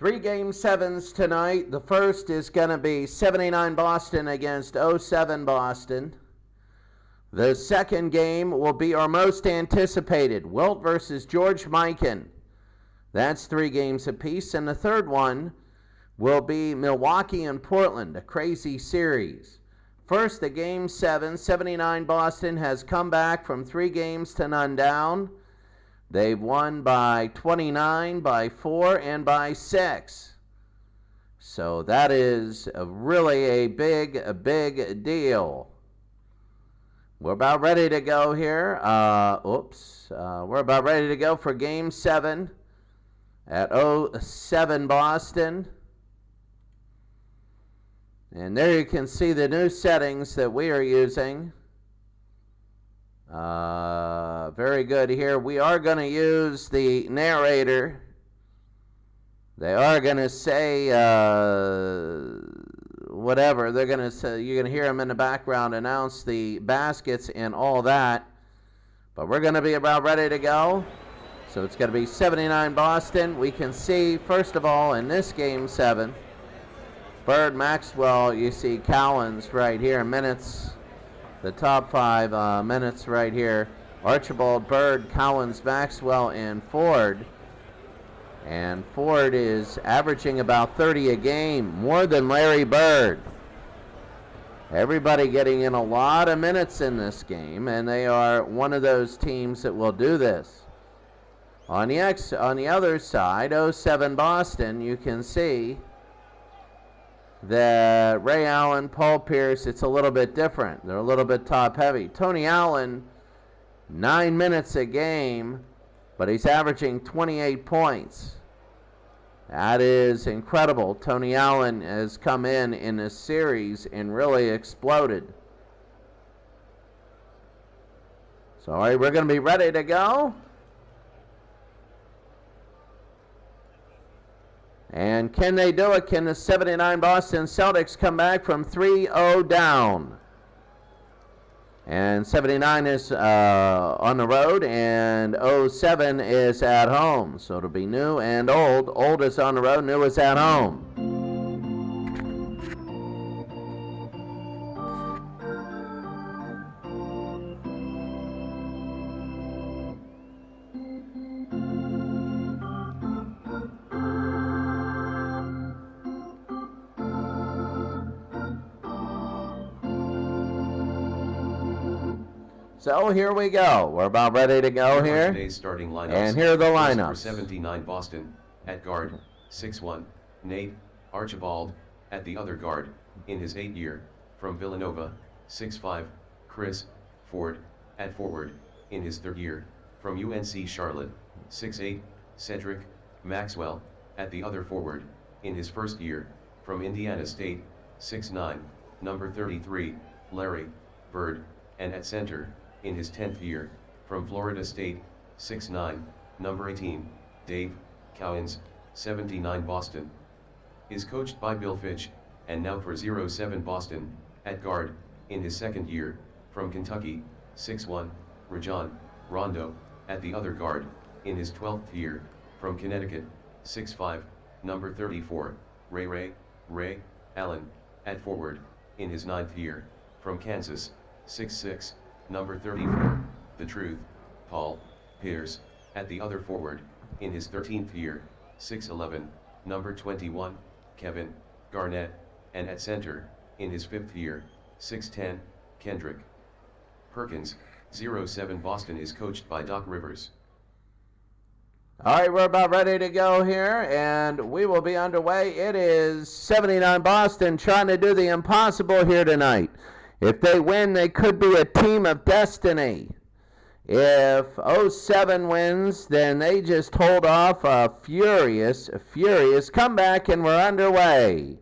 3 game sevens tonight. The first is going to be 79 Boston against 07 Boston. The second game will be our most anticipated, Wilt versus George Mikan. That's 3 games apiece. And the third one will be Milwaukee and Portland, a crazy series. First, the game 7, 79 Boston has come back from 3 games to none down. They've won by 29, by 4, and by 6. So that is really a big deal. We're about ready to go here. We're about ready to go for Game 7 at 07 Boston. And there you can see the new settings that we are using. Very good here. We are going to use the narrator. They are going to say whatever. They're going to say, you're going to hear them in the background announce the baskets and all that. But we're going to be about ready to go. So it's going to be 79 Boston. We can see, first of all, in this game 7, Bird, Maxwell, you see Cowens right here, minutes. The top 5 minutes right here. Archibald, Bird, Cowens, Maxwell, and Ford. And Ford is averaging about 30 a game, more than Larry Bird. Everybody getting in a lot of minutes in this game, and they are one of those teams that will do this. On the other side, 07 Boston, you can see that Ray Allen, Paul Pierce, it's a little bit different. They're a little bit top heavy. Tony Allen, 9 minutes a game, but he's averaging 28 points. That is incredible. Tony Allen has come in this series and really exploded. So, all right, we're going to be ready to go. And can they do it? Can the 79 Boston Celtics come back from 3-0 down? And 79 is on the road, and 07 is at home. So it'll be new and old. Old is on the road, new is at home. So here we go. We're about ready to go here. Today's starting lineups. And here are the lineups. For 79 Boston, at guard, 6'1", Nate Archibald. At the other guard, in his 8th year, from Villanova, 6'5", Chris Ford. At forward, in his 3rd year, from UNC Charlotte, 6'8", Cedric Maxwell. At the other forward, in his 1st year, from Indiana State, 6'9", number 33, Larry Bird. And at center, in his 10th year, from Florida State, 6'9", number 18, Dave Cowens. 79 Boston is coached by Bill Fitch, and now for 07 Boston, at guard, in his 2nd year, from Kentucky, 6'1", Rajon Rondo. At the other guard, in his 12th year, from Connecticut, 6'5", number 34, Ray Allen. At forward, in his 9th year, from Kansas, 6'6", number 34, The Truth, Paul Pierce. At the other forward, in his 13th year, 6'11", number 21, Kevin Garnett. And at center, in his 5th year, 6'10", Kendrick Perkins. 07 Boston is coached by Doc Rivers. All right, we're about ready to go here, and we will be underway. It is 79 Boston trying to do the impossible here tonight. If they win, they could be a team of destiny. If 07 wins, then they just hold off a furious comeback, and we're underway.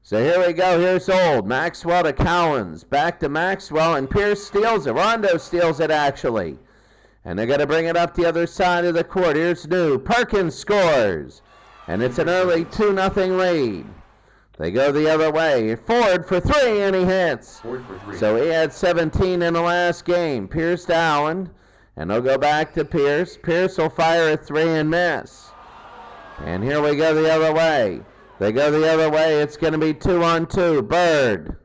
So here we go. Here's Old. Maxwell to Cowens. Back to Maxwell, and Pierce steals it. Rondo steals it, actually. And they're going to bring it up the other side of the court. Here's New. Perkins scores. And it's an early 2-0 lead. They go the other way. Ford for 3, and he hits. Ford for 3. So he had 17 in the last game. Pierce to Allen, and they'll go back to Pierce. Pierce will fire a 3 and miss. And here we go the other way. They go the other way. It's going to be 2-on-2.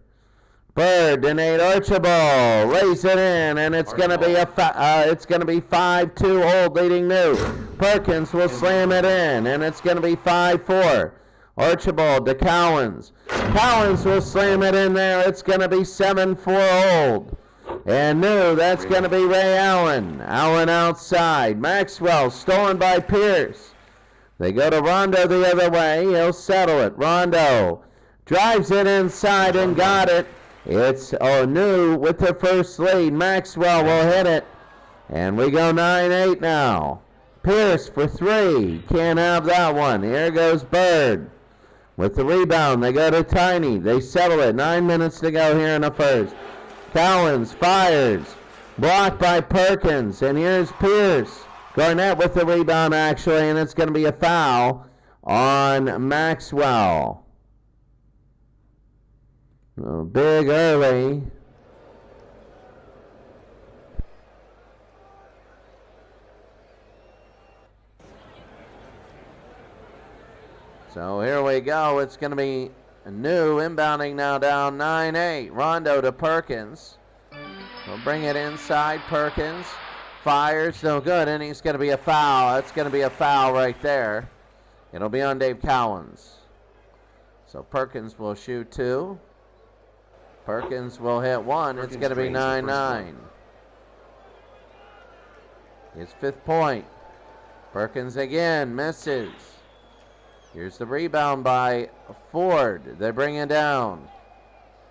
Bird to Nate Archibald. Lays it in, and it's going to be it's going to be 5-2 Old leading New. Perkins will slam it in, and it's going to be 5-4. Archibald to Cowens. Cowens will slam it in there. It's going to be 7-4 Old. And New, that's going to be Ray Allen. Allen outside. Maxwell stolen by Pierce. They go to Rondo the other way. He'll settle it. Rondo drives it inside and got it. It's New with the first lead. Maxwell will hit it. And we go 9-8 now. Pierce for 3. Can't have that one. Here goes Bird with the rebound. They go to Tiny. They settle it. 9 minutes to go here in the first. Cowens fires. Blocked by Perkins. And here's Pierce. Garnett with the rebound, actually, and it's going to be a foul on Maxwell. Big early. So here we go. It's going to be New inbounding now down 9-8. Rondo to Perkins. We'll bring it inside. Perkins fires, no good, and he's going to be a foul. That's going to be a foul right there. It'll be on Dave Cowens. So Perkins will shoot 2. Perkins will hit 1. It's going to be 9-9. His 5th point. Perkins again misses. Here's the rebound by Ford. They bring it down.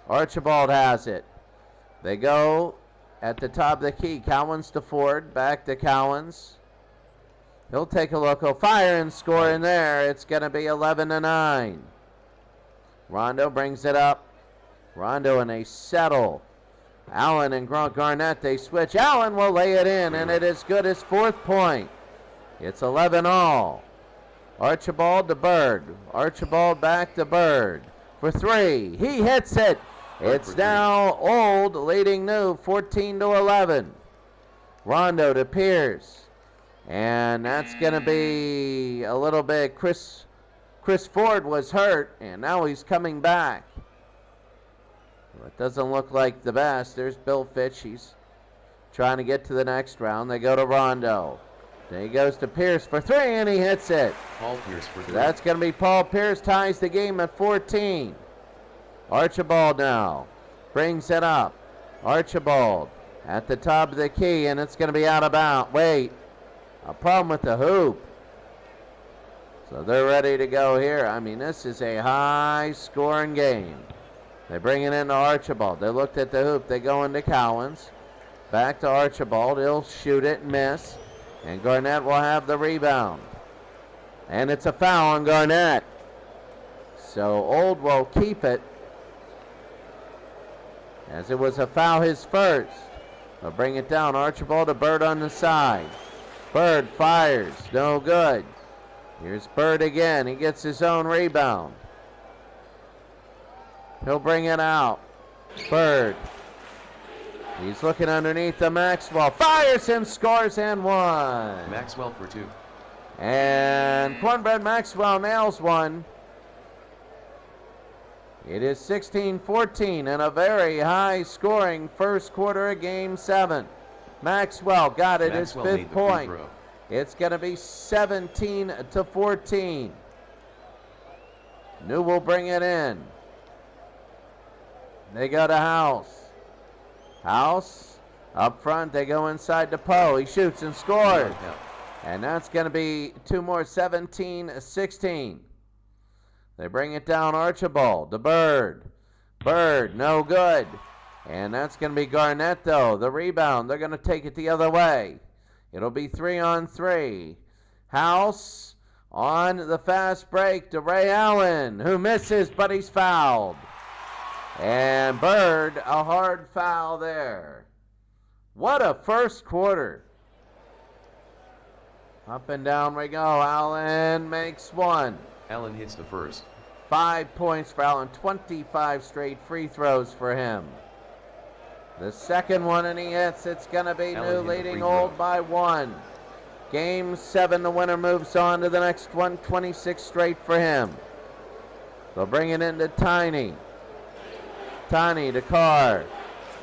Archibald has it. They go at the top of the key. Cowens to Ford. Back to Cowens. He'll take a look. He'll fire and score in there. It's going to be 11-9. Rondo brings it up. Rondo and a settle. Allen and Garnett, they switch. Allen will lay it in, and it is good. His 4th point. It's 11-all. Archibald to Bird. Archibald back to Bird for 3. He hits it. It's now Old leading New 14-11. Rondo to Pierce. And that's going to be a little bit. Chris Ford was hurt, and now he's coming back. Well, it doesn't look like the best. There's Bill Fitch. He's trying to get to the next round. They go to Rondo. Then he goes to Pierce for 3, and he hits it. Paul Pierce for 3. So that's going to be Paul Pierce, ties the game at 14. Archibald now brings it up. Archibald at the top of the key, and it's going to be out of bounds. Wait, a problem with the hoop. So they're ready to go here. I mean, this is a high-scoring game. They bring it into Archibald. They looked at the hoop. They go into Cowens. Back to Archibald. He'll shoot it and miss. And Garnett will have the rebound. And it's a foul on Garnett. So Old will keep it, as it was a foul, his first. They'll bring it down. Archibald to Bird on the side. Bird fires. No good. Here's Bird again. He gets his own rebound. He'll bring it out. Bird. He's looking underneath the Maxwell. Fires and scores and 1. Maxwell for 2. And Cornbread Maxwell nails 1. It is 16-14 and a very high-scoring first quarter of Game 7. Maxwell got it, his 5th point. It's going to be 17-14. New will bring it in. They go to House. House up front. They go inside to Poe. He shoots and scores. And that's going to be 2 more, 17-16. They bring it down. Archibald to Bird. Bird, no good. And that's going to be Garnett, though. The rebound. They're going to take it the other way. It'll be 3-on-3. House on the fast break to Ray Allen, who misses, but he's fouled. And Bird, a hard foul there. What a first quarter. Up and down we go. Allen makes 1. Allen hits the first. 5 points for Allen. 25 straight free throws for him. The second one, and he hits. It's going to be New leading Old by 1. Game 7, the winner moves on to the next one, 26 straight for him. They'll bring it into Tiny. Tiny to Carr.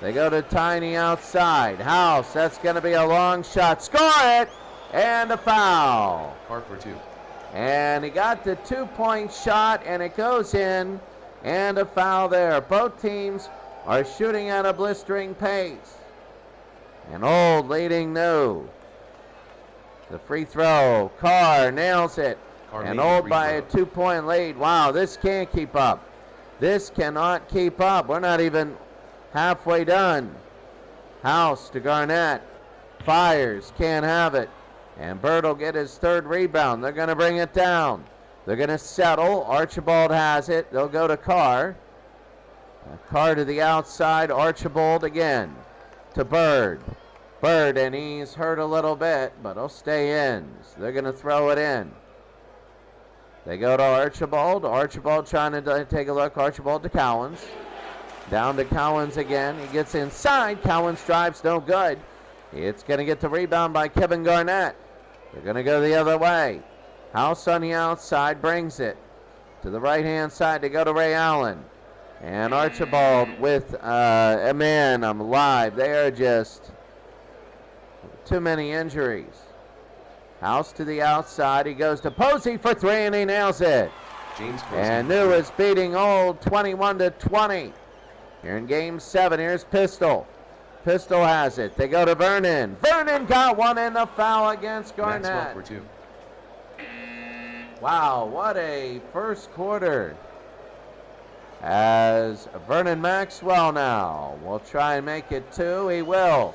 They go to Tiny outside. House, that's going to be a long shot. Score it! And a foul. Carr for 2. And he got the 2-point shot, and it goes in, and a foul there. Both teams are shooting at a blistering pace. And Old leading new. The free throw. Carr nails it. Carr And Old by a 2-point lead. Wow, this can't keep up. This cannot keep up. We're not even halfway done. House to Garnett. Fires. Can't have it. And Bird will get his 3rd rebound. They're going to bring it down. They're going to settle. Archibald has it. They'll go to Carr. Carr to the outside. Archibald again to Bird. Bird, and he's hurt a little bit, but he'll stay in. So they're going to throw it in. They go to Archibald. Archibald trying to take a look. Archibald to Cowens. Down to Cowens again. He gets inside. Cowens drives, no good. It's going to get the rebound by Kevin Garnett. They're going to go the other way. House on the outside brings it to the right-hand side to go to Ray Allen. And Archibald with a man, I'm alive. They are just too many injuries. House to the outside. He goes to Posey for 3, and he nails it. James and New is beating Old 21-20. Here in Game 7, here's Pistol. Pistol has it. They go to Vernon. Vernon got one in the foul against Garnett. Maxwell for 2. Wow, what a first quarter. As Vernon Maxwell now will try and make it 2. He will.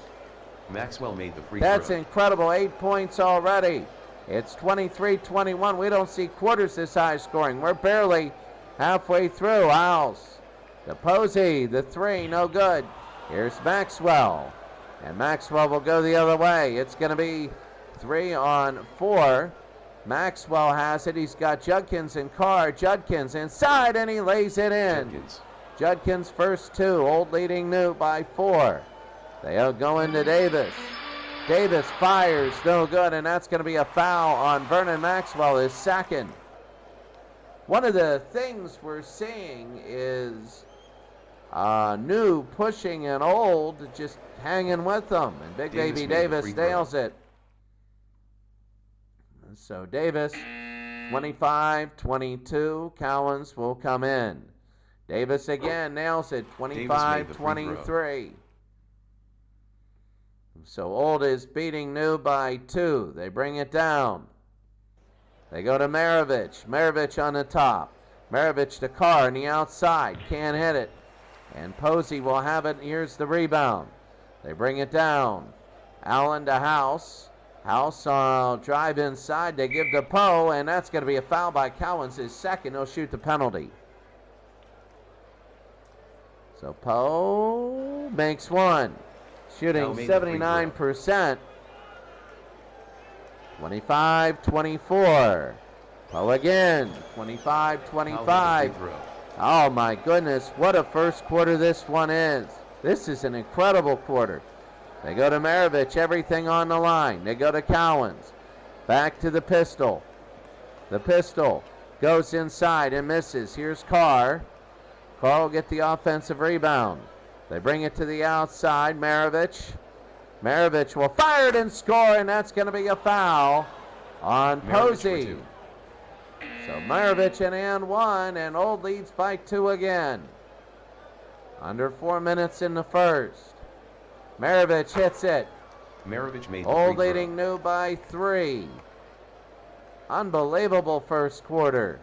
Maxwell made the free That's throw. incredible. 8 points already. It's 23-21. We don't see quarters this high scoring. We're barely halfway through. Owls. To Posey, the 3, no good. Here's Maxwell. And Maxwell will go the other way. It's going to be 3 on 4. Maxwell has it. He's got Judkins and Carr. Judkins inside, and he lays it in. Judkins first 2. Old leading New by 4. They'll go into Davis. Davis fires, no good, and that's going to be a foul on Vernon Maxwell, his 2nd. One of the things we're seeing is New pushing and Old just hanging with them. And Big Baby Davis nails it. So Davis, 25-22. Cowens will come in. Davis again nails it, 25-23. So Old is beating New by 2. They bring it down. They go to Maravich. Maravich on the top. Maravich to Carr on the outside. Can't hit it. And Posey will have it. Here's the rebound. They bring it down. Allen to House. House will drive inside. They give to Poe, and that's going to be a foul by Cowens, his 2nd. He'll shoot the penalty. So Poe makes 1. Shooting 79%. 25-24. Poe again. 25-25. Oh my goodness, what a first quarter this one is. This is an incredible quarter. They go to Maravich, everything on the line. They go to Cowens. Back to the Pistol. The Pistol goes inside and misses. Here's Carr. Carr will get the offensive rebound. They bring it to the outside. Maravich. Maravich will fire it and score, and that's going to be a foul on Posey. So Maravich and 1, and Old leads by 2 again. Under 4 minutes in the first. Maravich hits it. Maravich made the Old free leading New by 3. Unbelievable first quarter.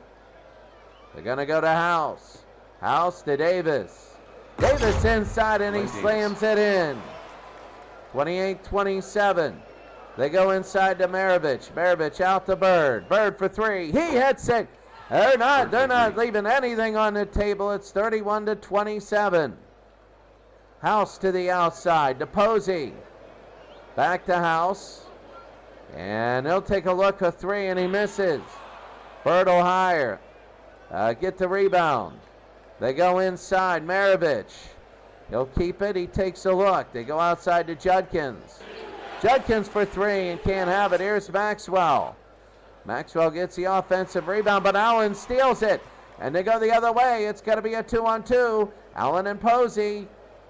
They're going to go to House. House to Davis. Davis inside, and he slams it in. 28-27. They go inside to Maravich. Maravich out to Bird. Bird for 3. He hits it. They're not leaving anything on the table. It's 31-27. House to the outside to Posey. Back to House. And he'll take a look at 3, and he misses. Bird will hire. Get the rebound. They go inside. Maravich. He'll keep it. He takes a look. They go outside to Judkins. Judkins for three and can't have it. Here's Maxwell. Maxwell gets the offensive rebound, but Allen steals it. And they go the other way. It's going to be a 2-on-2. Allen and Posey.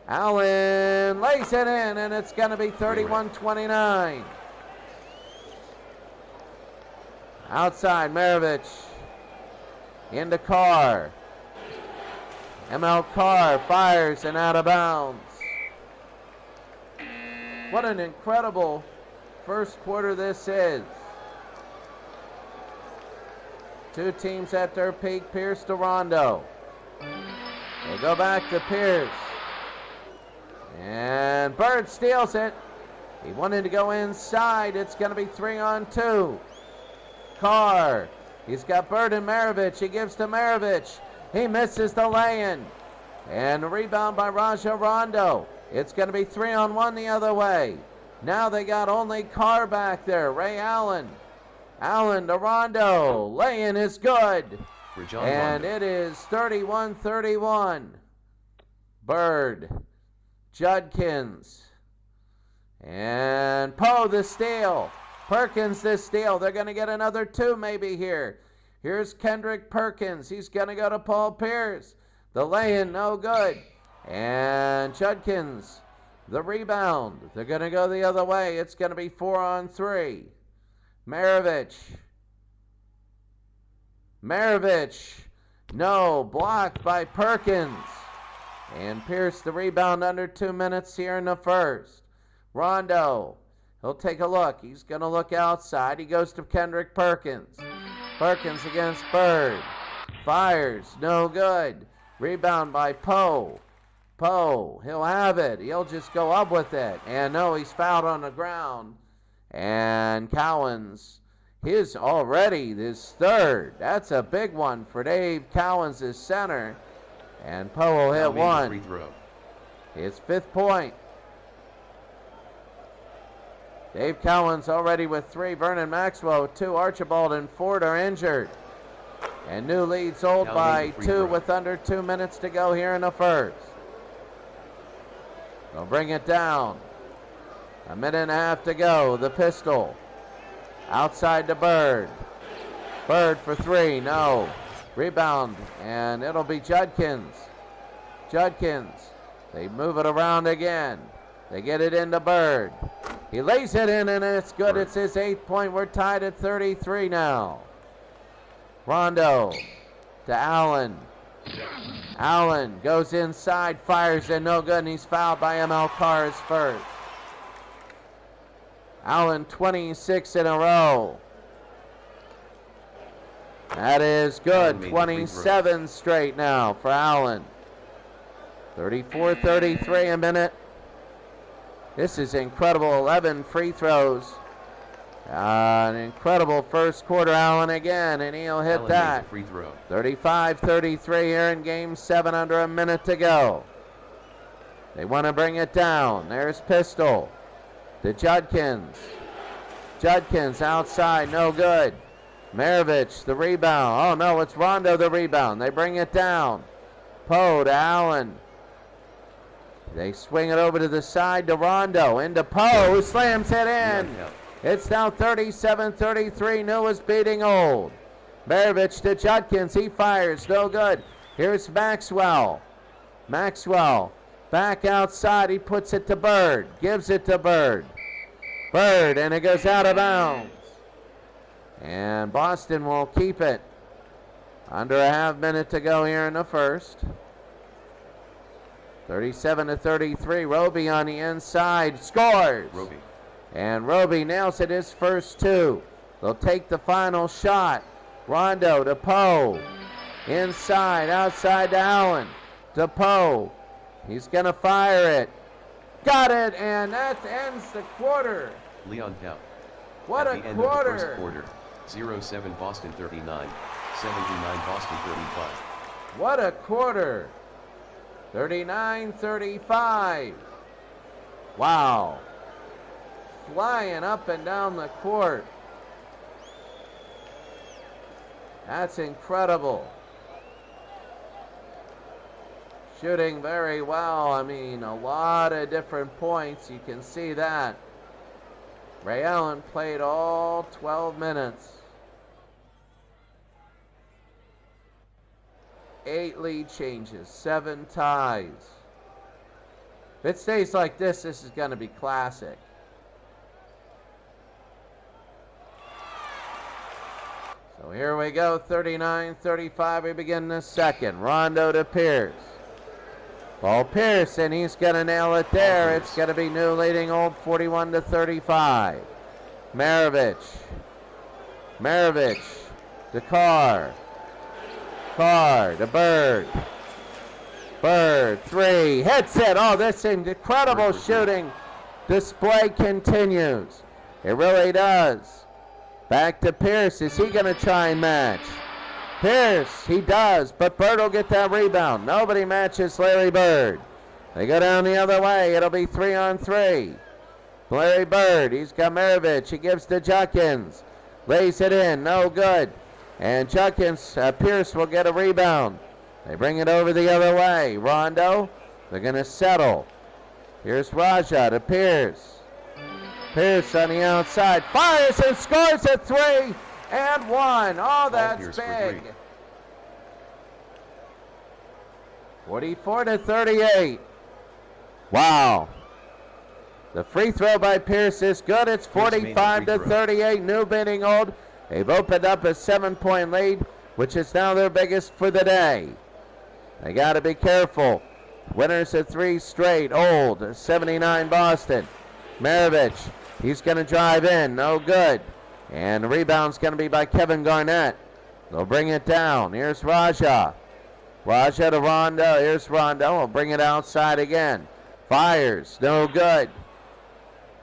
Allen lays it in, and it's going to be 31-29. Outside, Maravich. Into Carr. ML Carr fires and out of bounds. What an incredible first quarter this is. Two teams at their peak. Pierce to Rondo. They go back to Pierce. And Bird steals it. He wanted to go inside. It's going to be 3-on-2. Carr. He's got Bird and Maravich. He gives to Maravich. He misses the lay-in. And the rebound by Raja Rondo. It's going to be 3-on-1 the other way. Now they got only Carr back there. Ray Allen. Allen to Rondo. Lay-in is good. And it is 31-31. Bird. Judkins. And Poe the steal. Perkins the steal. They're going to get another two maybe here. Here's Kendrick Perkins. He's going to go to Paul Pierce. The lay-in, no good. And Judkins, the rebound. They're going to go the other way. It's going to be 4-on-3. Maravich. Maravich. No, blocked by Perkins. And Pierce the rebound under 2 minutes here in the first. Rondo. He'll take a look. He's going to look outside. He goes to Kendrick Perkins. Perkins against Bird. Fires. No good. Rebound by Poe. Poe. He'll have it. He'll just go up with it. And no, he's fouled on the ground. And Cowens, his third. That's a big one for Dave Cowens, his center. And Poe will hit one. Free throw. His 5th point. Dave Cowens already with 3. Vernon Maxwell with 2. Archibald and Ford are injured. And new leads hold by 2 with under 2 minutes to go here in the first. They'll bring it down. A minute and a half to go. The pistol. Outside to Bird. Bird for 3. No. Rebound. And it'll be Judkins. Judkins. They move it around again. They get it into Bird. He lays it in and it's good. It's his 8th point. We're tied at 33 now. Rondo to Allen. Allen goes inside, fires and no good, and he's fouled by ML Carr's first. Allen 26 in a row. That is good. 27 straight now for Allen. 34-33 a minute. This is incredible. 11 free throws. An incredible first quarter. Allen again, and he'll hit that. Free throw. 35-33 here in game 7, under a minute to go. They want to bring it down. There's Pistol to Judkins. Judkins outside, no good. Maravich, the rebound. Oh no, it's Rondo the rebound. They bring it down. Poe to Allen. They swing it over to the side to Rondo. Into Poe, who slams it in. It's now 37-33. New is beating old. Maravich to Judkins. He fires. No good. Here's Maxwell. Maxwell back outside. He puts it to Bird. Gives it to Bird. Bird, and it goes out of bounds. And Boston will keep it. Under a half minute to go here in the first. 37-33. Roby on the inside. Scores. Roby. And Roby nails it, his first 2. They'll take the final shot. Rondo to Poe. Inside, outside to Allen. To Poe. He's going to fire it. Got it, and that ends the quarter. Leon Cow. What At a the end quarter. of the first quarter. 0-7 Boston 39. 79 Boston 35. What a quarter. 39-35. Wow. Flying up and down the court. That's incredible. Shooting very well. I mean, a lot of different points. You can see that. Ray Allen played all 12 minutes. 8 lead changes, 7 ties. If it stays like this is going to be classic. So here we go, 39-35. We begin the second. Rondo to Pierce. Paul Pierce, and he's going to nail it there. It's going to be new leading Old 41-35. Maravich to Carr. Carr to Bird. Bird, 3, hits it. Oh, this incredible shooting display continues. It really does. Back to Pierce. Is he going to try and match? Pierce, he does, but Bird will get that rebound. Nobody matches Larry Bird. They go down the other way. It'll be 3-on-3. Larry Bird, he's got Maravich. He gives to Judkins. Lays it in, no good. And Judkins, Pierce will get a rebound. They bring it over the other way. Rondo, they're going to settle. Here's Raja to Pierce. Pierce on the outside, fires and scores a 3 and 1. Oh, that's big. 44-38. Wow. The free throw by Pierce is good. It's 45-38. New beating Old. They've opened up a 7-point lead, which is now their biggest for the day. They got to be careful. Winners of 3 straight. Old, 79 Boston. Maravich, he's going to drive in. No good. And the rebound's going to be by Kevin Garnett. They'll bring it down. Here's Raja. Raja to Rondo. Here's Rondo. We'll bring it outside again. Fires. No good.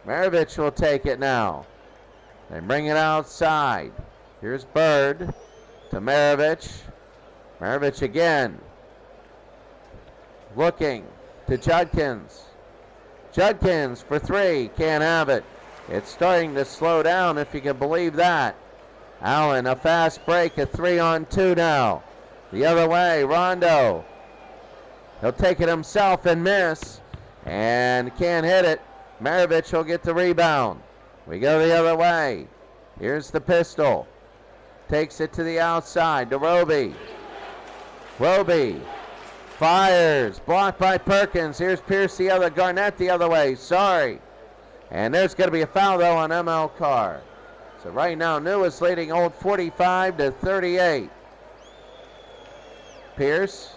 Maravich will take it now. They bring it outside. Here's Bird to Maravich. Maravich again. Looking to Judkins. Judkins for 3. Can't have it. It's starting to slow down, if you can believe that. Allen, a fast break, a 3-on-2 now. The other way, Rondo. He'll take it himself and miss. And can't hit it. Maravich will get the rebound. We go the other way. Here's the pistol. Takes it to the outside to Roby. Roby fires. Blocked by Perkins. Here's Pierce the other. Garnett the other way. Sorry. And there's going to be a foul, though, on ML Carr. So right now, New is leading Old 45-38. Pierce,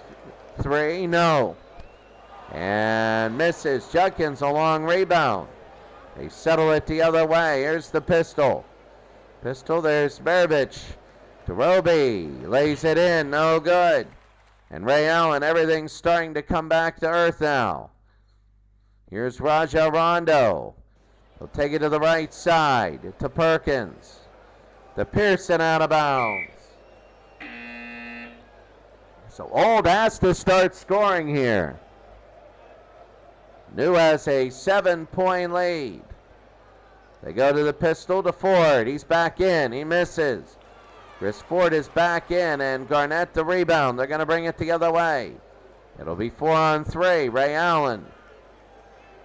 3, no. And misses. Judkins, a long rebound. They settle it the other way. Here's the pistol. Pistol, there's Maravich to Roby. Lays it in, no good. And Ray Allen, everything's starting to come back to earth now. Here's Raja Rondo. He'll take it to the right side to Perkins. To Pearson out of bounds. So Old has to start scoring here. New has a 7-point lead. They go to the pistol to Ford. He's back in. He misses. Chris Ford is back in, and Garnett the rebound. They're going to bring it the other way. It'll be 4-on-3. Ray Allen.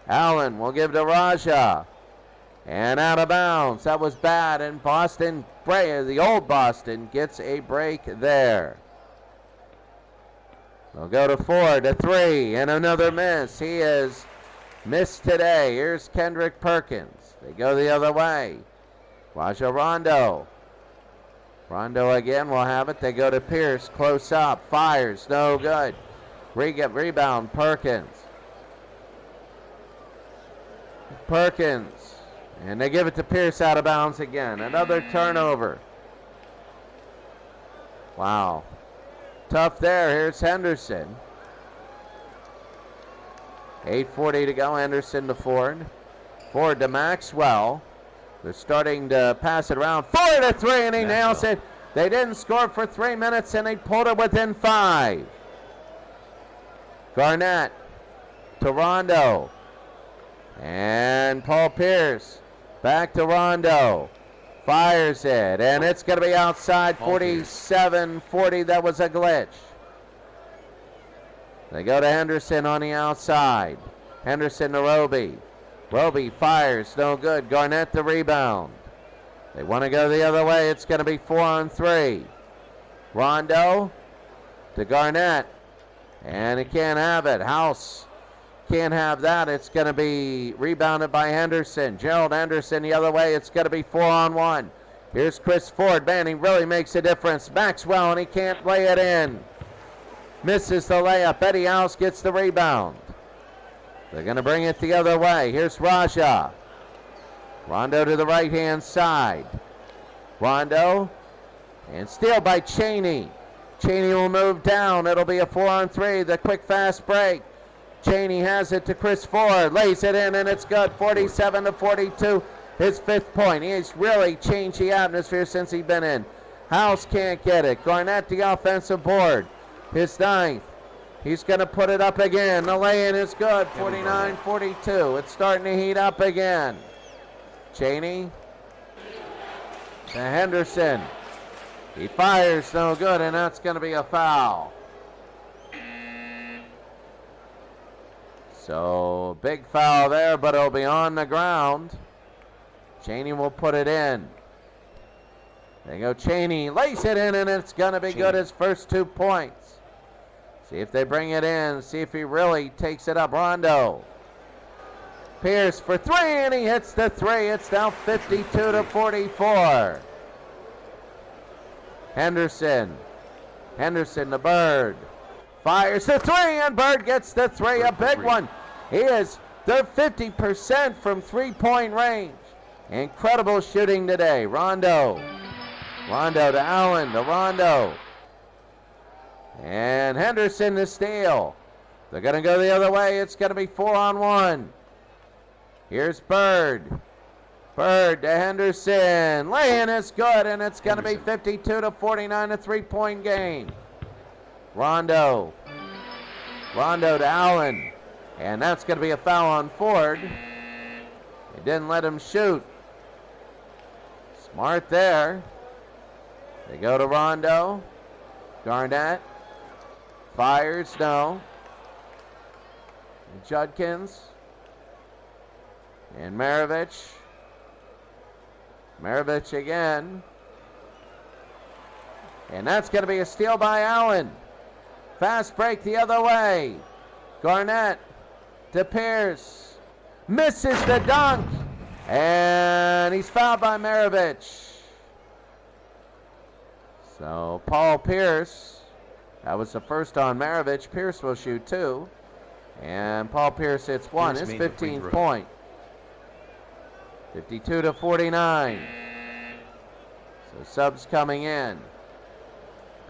Allen will give to Raja. And out of bounds. That was bad, and Boston, the Old Boston, gets a break there. They'll go to Ford, a 3, and another miss. He is missed today. Here's Kendrick Perkins. They go the other way. Raja Rondo. Rondo again will have it. They go to Pierce, close up, fires, no good. Rebound, Perkins. Perkins. And they give it to Pierce out of bounds again. Another turnover. Wow. Tough there. Here's Henderson. 8:40 to go. Henderson to Ford. Ford to Maxwell. They're starting to pass it around. Ford a 3, and he nails it. They didn't score for 3 minutes, and they pulled it within 5. Garnett to Rondo. And Paul Pierce back to Rondo. Fires it, and it's going to be outside. 47-40. That was a glitch. They go to Henderson on the outside. Henderson to Roby. Roby fires, no good. Garnett the rebound. They want to go the other way. It's going to be 4-on-3. Rondo to Garnett. And he can't have it. House can't have that. It's going to be rebounded by Henderson. Gerald Henderson the other way. It's going to be 4-on-1. Here's Chris Ford. Man, he really makes a difference. Maxwell, and he can't lay it in. Misses the layup. Eddie House gets the rebound. They're going to bring it the other way. Here's Raja. Rondo to the right-hand side. Rondo. And steal by Chaney. Chaney will move down. It'll be a 4-on-3. The quick fast break. Chaney has it to Chris Ford. Lays it in, and it's good. 47-42. His 5th point. He's really changed the atmosphere since he's been in. House can't get it. Garnett the offensive board. His 9th. He's going to put it up again. The lay-in is good. 49-42. It's starting to heat up again. Chaney to Henderson. He fires, no good, and that's going to be a foul. So, big foul there, but it'll be on the ground. Chaney will put it in. There you go, Chaney lays it in, and it's going to be good, his first 2 points. See if they bring it in, see if he really takes it up. Rondo. Pierce for 3, and he hits the 3. It's now 52-44. Henderson to Bird. Fires the 3, and Bird gets the 3, a big one. They're 50% from 3-point range. Incredible shooting today. Rondo to Allen, to Rondo. And Henderson to steal. They're going to go the other way. It's going to be 4-on-1. Here's Bird. Bird to Henderson. Lay-in is good, and it's going to be 52-49, a 3-point game. Rondo to Allen. And that's going to be a foul on Ford. They didn't let him shoot. Smart there. They go to Rondo. Garnett. Fires, no. Judkins. And Maravich. Maravich again. And that's going to be a steal by Allen. Fast break the other way. Garnett to Pierce. Misses the dunk. And he's fouled by Maravich. So Paul Pierce. That was the first on Maravich. Pierce will shoot 2. And Paul Pierce hits 1. His 15th point. 52-49. So subs coming in.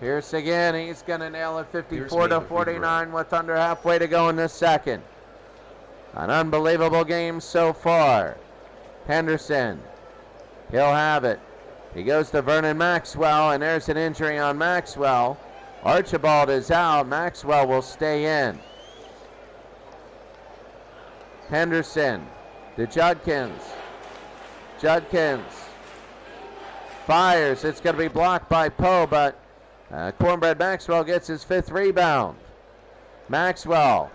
Pierce again. He's going to nail it 54-49 with under halfway to go in the second. An unbelievable game so far. Henderson. He'll have it. He goes to Vernon Maxwell, and there's an injury on Maxwell. Archibald is out. Maxwell will stay in. Henderson to Judkins. Judkins fires. It's going to be blocked by Poe, but Cornbread Maxwell gets his 5th rebound. Maxwell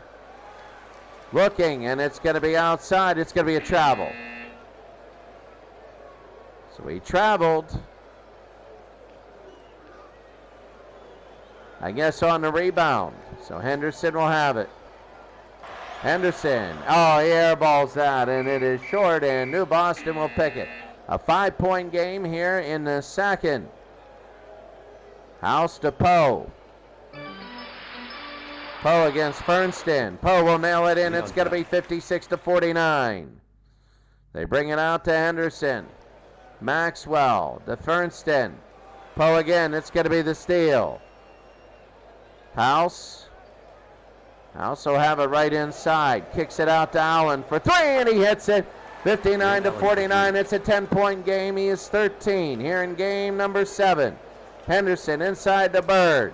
looking, and it's going to be outside. It's going to be a travel. So he traveled. I guess on the rebound. So Henderson will have it. Henderson. Oh, he airballs that, and it is short, and New Boston will pick it. A 5-point game here in the second. House to Poe. Poe against Fernston. Poe will nail it in. It's going to be 56-49. They bring it out to Henderson. Maxwell to Fernston. Poe again. It's going to be the steal. House will have it right inside. Kicks it out to Allen for 3, and he hits it. 59-49. It's a 10-point game. He is 13 here in game number 7. Henderson inside to Bird.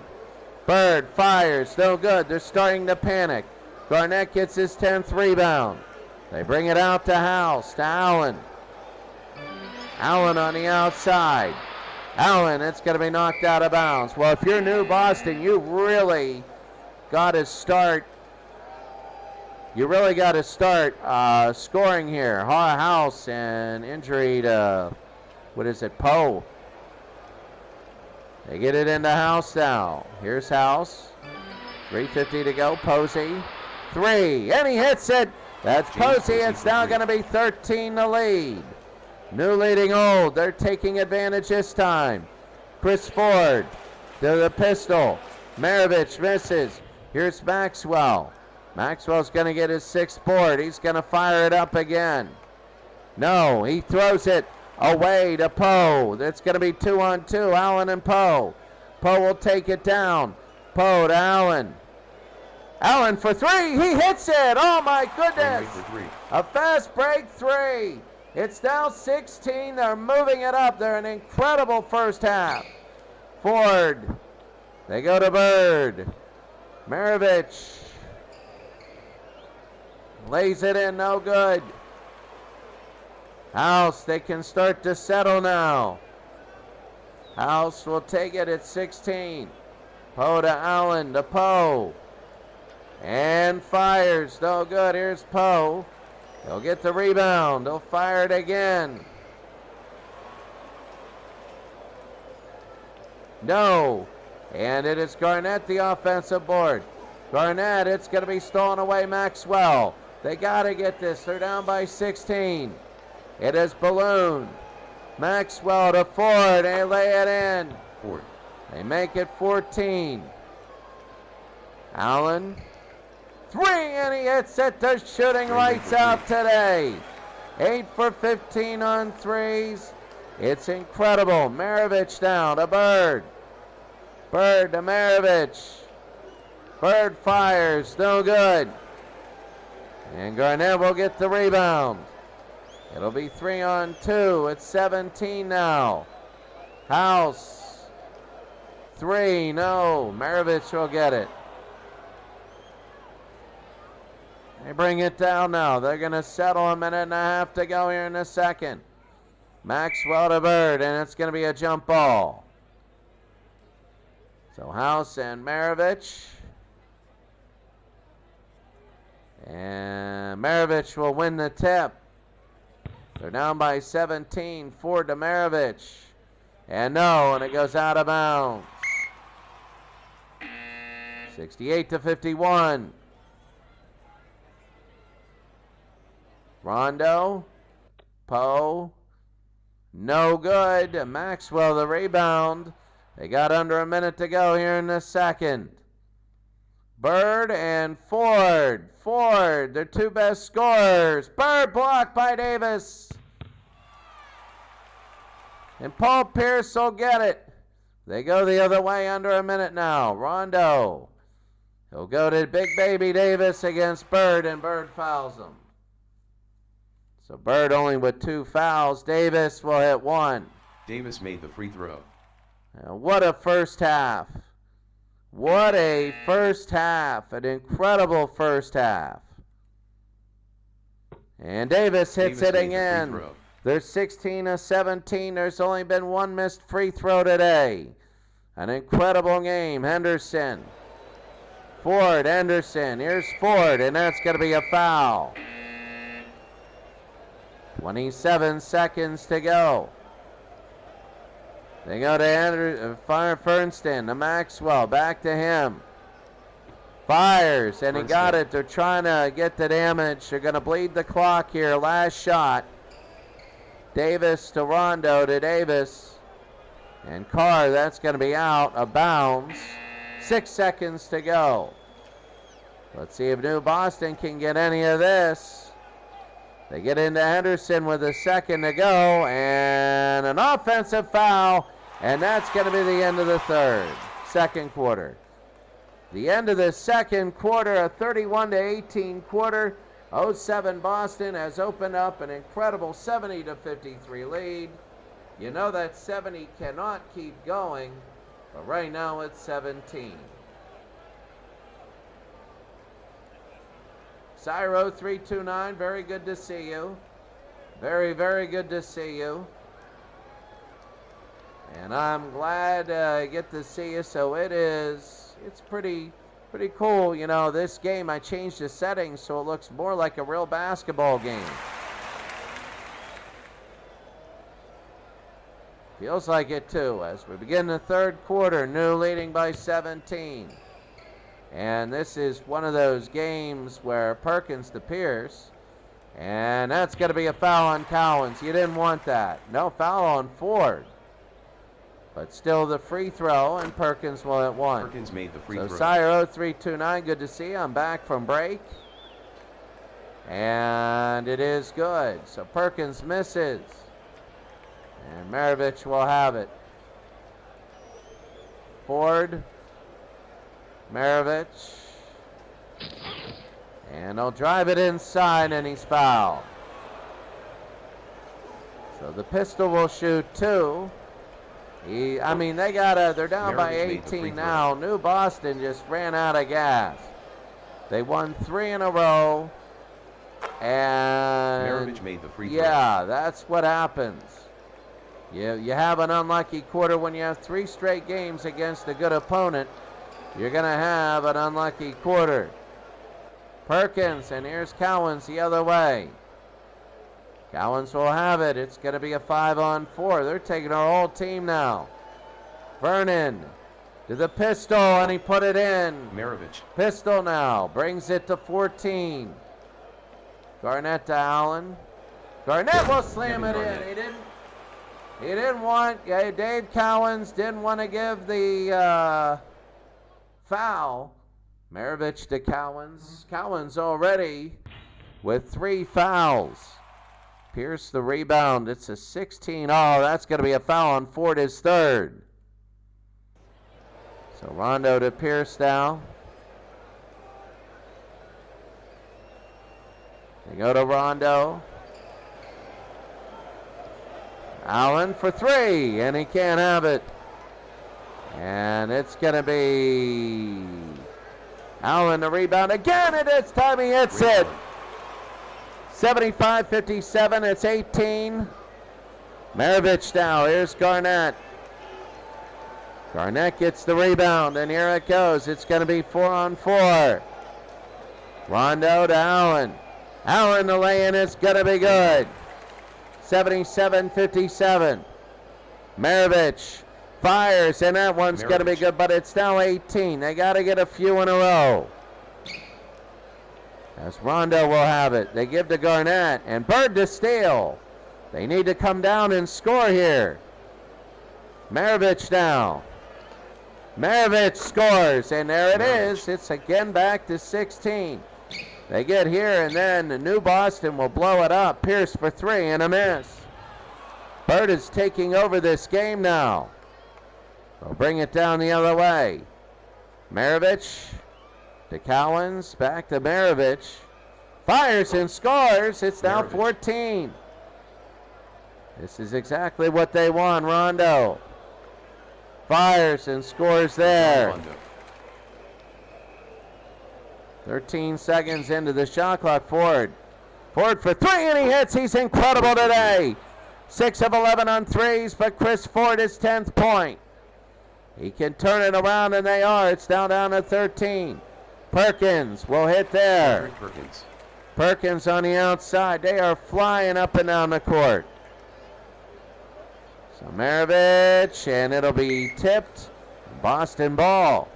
Bird fires. No good. They're starting to panic. Garnett gets his 10th rebound. They bring it out to House, to Allen. Allen on the outside. Allen, it's going to be knocked out of bounds. Well, if you're New Boston, you really got to start you really got to start scoring here. House and injury to, what is it, Poe. They get it into House now. Here's House. 3:50 to go. Posey. 3, and he hits it. That's Posey. It's now going to be 13 to lead. New leading old. They're taking advantage this time. Chris Ford to the pistol. Maravich misses. Here's Maxwell. Maxwell's going to get his 6th board. He's going to fire it up again. No, he throws it away to Poe. That's going to be 2-on-2. Allen and Poe. Poe will take it down. Poe to Allen. Allen for 3. He hits it. Oh, my goodness. A fast break 3. It's now 16. They're moving it up. They're an incredible first half. Ford. They go to Bird. Maravich. Lays it in. No good. House. They can start to settle now. House will take it at 16. Poe to Allen to Poe. And fires. No good. Here's Poe. He'll get the rebound. He'll fire it again. No. And it is Garnett, the offensive board. Garnett, it's going to be stolen away. Maxwell. They got to get this. They're down by 16. It is Balloon. Maxwell to Ford. They lay it in. Ford. They make it 14. Allen. 3, and he hits it. The shooting lights out today. 8 for 15 on 3s. It's incredible. Maravich down to Bird. Bird to Maravich. Bird fires. No good. And Garnett will get the rebound. It'll be 3-on-2. It's 17 now. House. 3. No. Maravich will get it. They bring it down now. They're going to settle. A minute and a half to go here in the second. Maxwell to Bird, and it's going to be a jump ball. So House and Maravich. And Maravich will win the tip. They're down by 17. Ford to Maravich. And no, and it goes out of bounds. 68 to 51. Rondo. Poe. No good. Maxwell the rebound. They got under a minute to go here in the second. Bird and Ford. Ford, their 2 best scorers. Bird blocked by Davis. And Paul Pierce will get it. They go the other way under a minute now. Rondo. He'll go to Big Baby Davis against Bird, and Bird fouls him. So Bird only with 2 fouls. Davis will hit 1. Davis made the free throw. What a first half. What a first half. An incredible first half. And Davis hits it again. They're 16 of 17. There's only been 1 missed free throw today. An incredible game. Henderson. Ford, Henderson. Here's Ford, and that's going to be a foul. 27 seconds to go. They go to Fernston, to Maxwell, back to him. Fires, and he got it. They're trying to get the damage. They're going to bleed the clock here. Last shot. Davis to Rondo to Davis. And Carr, that's going to be out of bounds. 6 seconds to go. Let's see if New Boston can get any of this. They get into Henderson with a second to go, and an offensive foul, and that's going to be the end of the second quarter. The end of the second quarter, a 31-18 quarter. 07 Boston has opened up an incredible 70-53 lead. You know that 70 cannot keep going, but right now it's 17. Cyro 329, very good to see you. Very, very good to see you. And I'm glad I get to see you. So it's pretty Pretty cool, you know, this game I changed the settings so it looks more like a real basketball game. Feels like it too as we begin the third quarter. New leading by 17. And this is one of those games where Perkins to Pierce. And that's going to be a foul on Cowens. You didn't want that. No foul on Ford. But still the free throw, and Perkins will at one. Perkins made the free throw. Sire 0329, good to see you. I'm back from break. And it is good. So Perkins misses. And Maravich will have it. Ford. Maravich. And he'll drive it inside, and he's fouled. So the pistol will shoot two. They're down by 18 now. New Boston just ran out of gas. They won 3 in a row. And Maravich made the free throw. Yeah, that's what happens. You have an unlucky quarter when you have 3 straight games against a good opponent. You're going to have an unlucky quarter. Perkins, and here's Cowens the other way. Cowens will have it. It's going to be a 5-on-4. They're taking our whole team now. Vernon to the pistol, and he put it in. Maravich. Pistol now. Brings it to 14. Garnett to Allen. Garnett will slam it in. He didn't want, Dave Cowens didn't want to give the foul. Maravich to Cowens. Cowens already with 3 fouls. Pierce the rebound. It's a 16. Oh, that's going to be a foul on Ford, his third. So Rondo to Pierce now. They go to Rondo. Allen for 3, and he can't have it. And it's going to be Allen the rebound again, and this time he hits it. 75-57, it's 18. Maravich now, here's Garnett. Garnett gets the rebound, and here it goes. It's going to be 4-on-4. Rondo to Allen. Allen the lay-in is going to be good. 77-57. Maravich fires, and that one's going to be good, but it's now 18. They got to get a few in a row. As Rondo will have it. They give to Garnett, and Bird to steal. They need to come down and score here. Maravich now. Maravich scores, and there it is. It's again back to 16. They get here, and then the New Boston will blow it up. Pierce for 3 and a miss. Bird is taking over this game now. They'll bring it down the other way. Maravich to Cowens, back to Maravich. Fires and scores. It's now 14. This is exactly what they want. Rondo fires and scores there. 13 seconds into the shot clock. Ford for 3, and he hits. He's incredible today. 6 of 11 on threes, but Chris Ford his 10th point. He can turn it around, and they are. It's now down to 13. Perkins will hit there. Perkins on the outside. They are flying up and down the court. So Maravich, and it'll be tipped. Boston ball.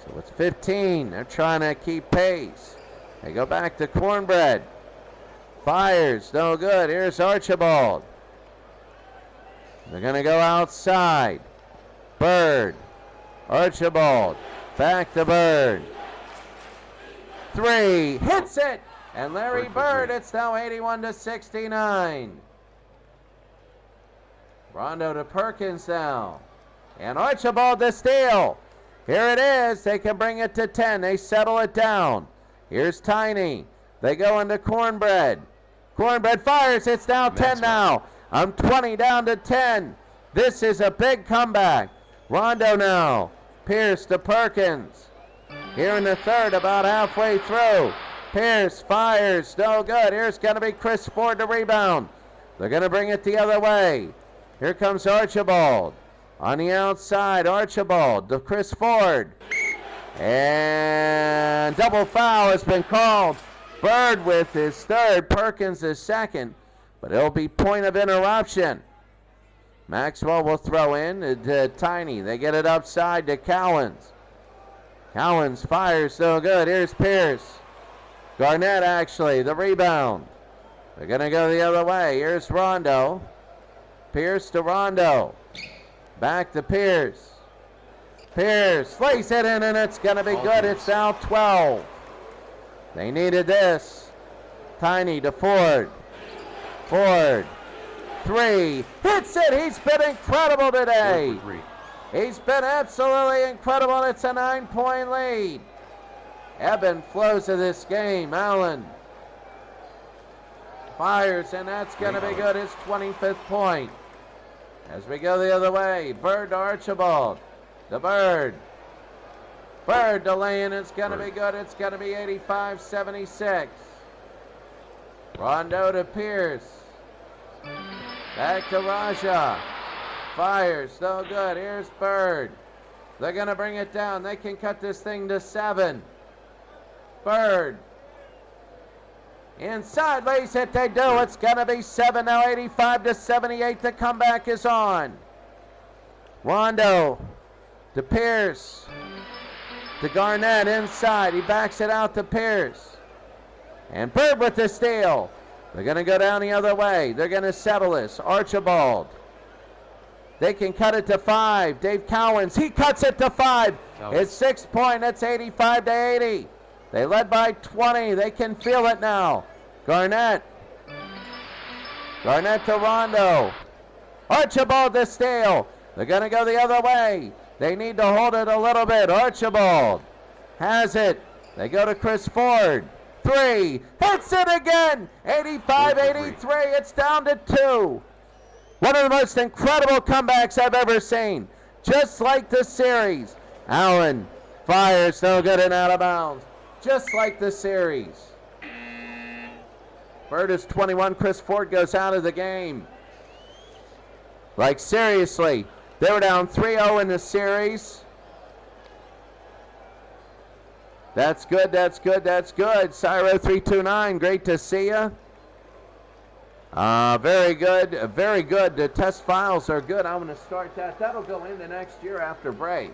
So it's 15. They're trying to keep pace. They go back to Cornbread. Fires, no good. Here's Archibald. They're going to go outside. Bird. Archibald. Back to Bird. 3. Hits it. And Larry Bird, it's now 81-69. Rondo to Perkins now. And Archibald to steal. Here it is. They can bring it to 10. They settle it down. Here's Tiny. They go into Cornbread. Cornbread fires. It's now 10 now. I'm 20 down to 10. This is a big comeback. Rondo now. Pierce to Perkins. Here in the third, about halfway through. Pierce fires. No good. Here's going to be Chris Ford to rebound. They're going to bring it the other way. Here comes Archibald. On the outside, Archibald to Chris Ford. And double foul has been called. Bird with his third, Perkins his second, but it'll be point of interruption. Maxwell will throw in to Tiny. They get it upside to Cowens. Cowens fires, so good. Here's Pierce. Garnett actually, the rebound. They're going to go the other way. Here's Rondo. Pierce to Rondo. Back to Pierce. Pierce lays it in, and it's going to be good. It's now 12. They needed this. Tiny to Ford. Ford. Three. Hits it. He's been incredible today. He's been absolutely incredible. It's a 9-point lead. Ebb and flows of this game. Allen fires, and that's going to be good. His 25th point. As we go the other way, Bird to Archibald. The Bird. Bird delaying. It's going to be good. It's going to be 85-76. Rondo to Pierce. Back to Raja. Fires. No good. Here's Bird. They're going to bring it down. They can cut this thing to 7. Bird. Inside lays it. They do. It's going to be 7 now. 85-78. The comeback is on. Rondo to Pierce. To Garnett inside. He backs it out to Pierce. And Bird with the steal. They're going to go down the other way. They're going to settle this. Archibald. They can cut it to 5. Dave Cowens. He cuts it to 5. It's 6 point. That's 85-80. They led by 20. They can feel it now. Garnett. Garnett to Rondo. Archibald the steal. They're going to go the other way. They need to hold it a little bit. Archibald has it. They go to Chris Ford. 3. Hits it again. 85-83. It's down to 2. One of the most incredible comebacks I've ever seen. Just like the series. Allen fires. No good and out of bounds. Just like the series. Bird is 21. Chris Ford goes out of the game. Like, seriously. They were down 3-0 in the series. That's good, that's good, that's good. Cyro 329, great to see you. Very good, very good. The test files are good. I'm going to start that. That'll go in the next year after break.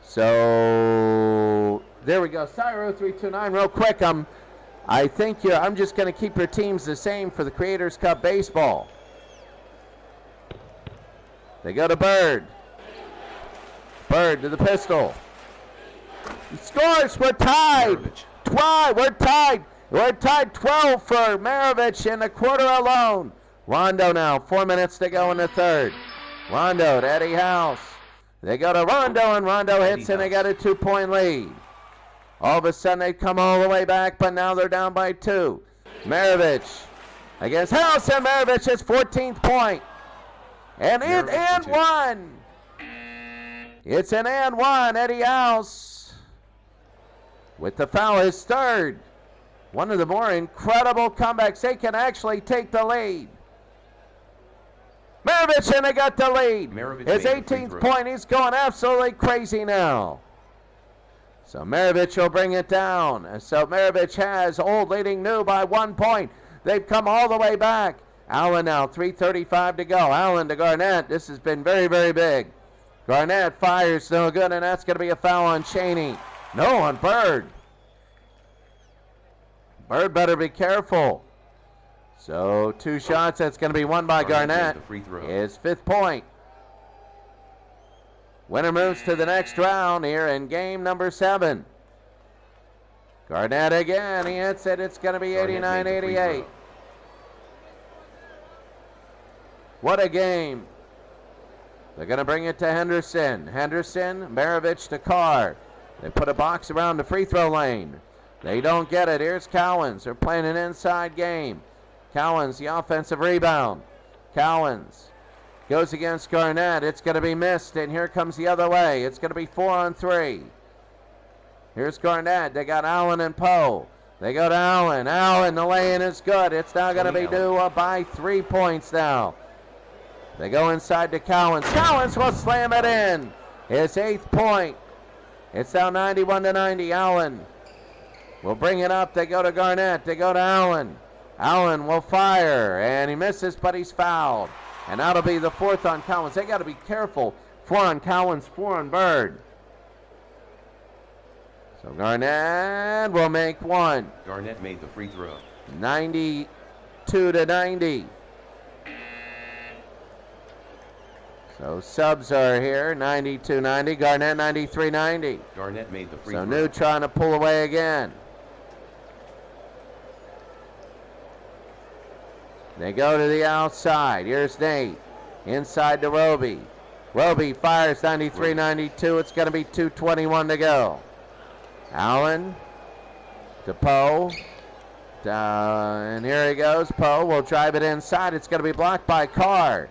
So, there we go. Cyro 329, real quick. I'm just going to keep your teams the same for the Creators Cup Baseball. They go to Bird. Bird to the pistol. He scores. We're tied. We're tied. We're tied 12 for Maravich in the quarter alone. Rondo now. 4 minutes to go in the third. Rondo to Eddie House. They go to Rondo, and Rondo hits, and they got a 2-point lead. All of a sudden, they come all the way back, but now they're down by 2. Maravich against House, and Maravich his 14th point. And it and 1. It's an and 1. Eddie House with the foul, his third. One of the more incredible comebacks. They can actually take the lead. Maravich, and they got the lead. His 18th point. He's going absolutely crazy now. So Maravich will bring it down. So Maravich has old leading new by 1 point. They've come all the way back. Allen now, 3:35 to go. Allen to Garnett. This has been very, very big. Garnett fires, no good, and that's going to be a foul on Cheney. No, on Bird. Bird better be careful. So 2 shots. That's going to be one by Garnett. His 5th point. Winner moves to the next round here in game number 7. Garnett again. He hits it. It's going to be 89-88. What a game. They're going to bring it to Henderson. Henderson, Maravich to Carr. They put a box around the free throw lane. They don't get it. Here's Cowens. They're playing an inside game. Cowens, the offensive rebound. Cowens goes against Garnett. It's going to be missed, and here comes the other way. It's going to be 4-on-3. Here's Garnett. They got Allen and Poe. They go to Allen. Allen, the lay-in is good. It's now going to be due by 3 points now. They go inside to Cowens. Cowens will slam it in. His 8th point. It's now 91-90. Allen will bring it up. They go to Garnett. They go to Allen. Allen will fire, and he misses, but he's fouled. And that'll be the 4th on Cowens. They got to be careful. 4 on Cowens, 4 on Bird. So Garnett will make 1. Garnett made the free throw. 92-90. So subs are here, 92-90. Garnett 93-90. Garnett made the free So throw. New trying to pull away again. They go to the outside. Here's Nate. Inside to Roby. Roby fires 93-92. It's going to be 2:21 to go. Allen to Poe. And here he goes. Poe will drive it inside. It's going to be blocked by Carr.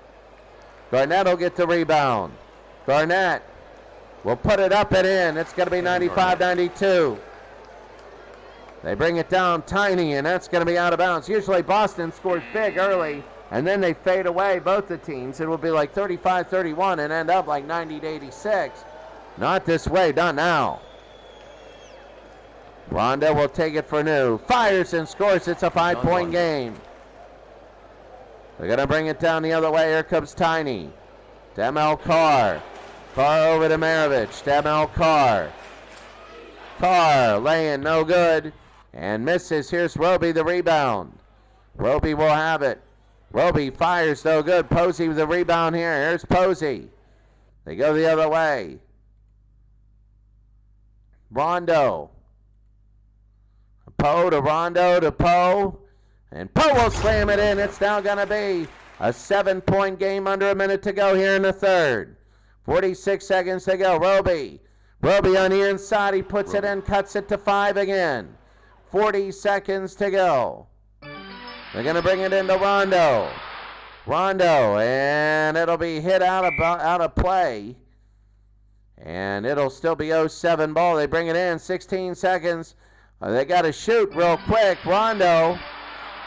Garnett will get the rebound. Garnett will put it up and in. It's going to be 95-92. They bring it down tiny, and that's going to be out of bounds. Usually Boston scores big early, and then they fade away, both the teams. It will be like 35-31 and end up like 90-86. Not this way, not now. Rondo will take it for New. Fires and scores. It's a 5-point game. They're going to bring it down the other way. Here comes Tiny. Demel Carr. Carr over to Maravich. Demel Carr. Carr laying no good. And misses. Here's Roby the rebound. Roby will have it. Roby fires no good. Posey with the rebound here. Here's Posey. They go the other way. Rondo. Poe to Rondo to Poe. And Poe will slam it in. It's now going to be a 7-point game under a minute to go here in the third. 46 seconds to go. Roby. Roby on the inside. He puts it in, cuts it to 5 again. 40 seconds to go. They're going to bring it into Rondo. Rondo, and it'll be hit out of play. And it'll still be 07 ball. They bring it in, 16 seconds. They got to shoot real quick. Rondo,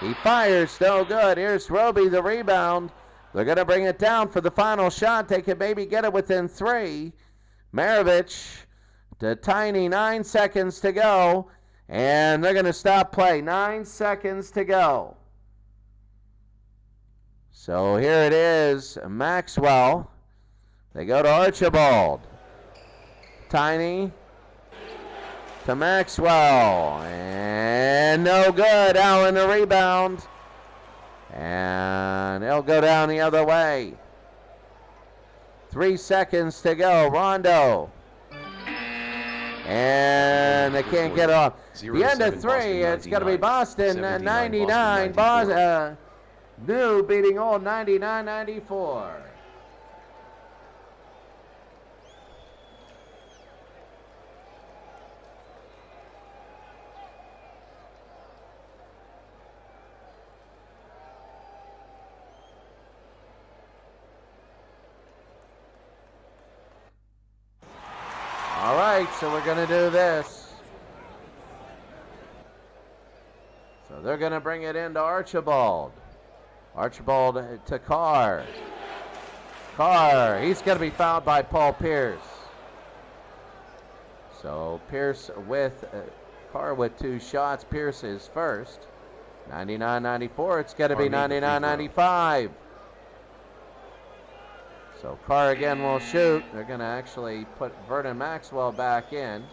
he fires, no good. Here's Roby, the rebound. They're going to bring it down for the final shot. They could maybe get it within 3. Maravich to Tiny, 9 seconds to go. And they're going to stop play. 9 seconds to go. So here it is, Maxwell. They go to Archibald. Tiny to Maxwell. And no good. Allen the rebound. And he'll go down the other way. 3 seconds to go. Rondo. And they can't get off. The end of 3, it's going to be Boston 99. New beating Old 99-94. All right, so we're going to do this. So they're going to bring it into Archibald. Archibald to Carr. Carr, he's going to be fouled by Paul Pierce. So Pierce with, Carr with 2 shots. Pierce is first. 99-94, it's going to be 99-95. So Carr again will shoot. They're going to actually put Vernon Maxwell back in.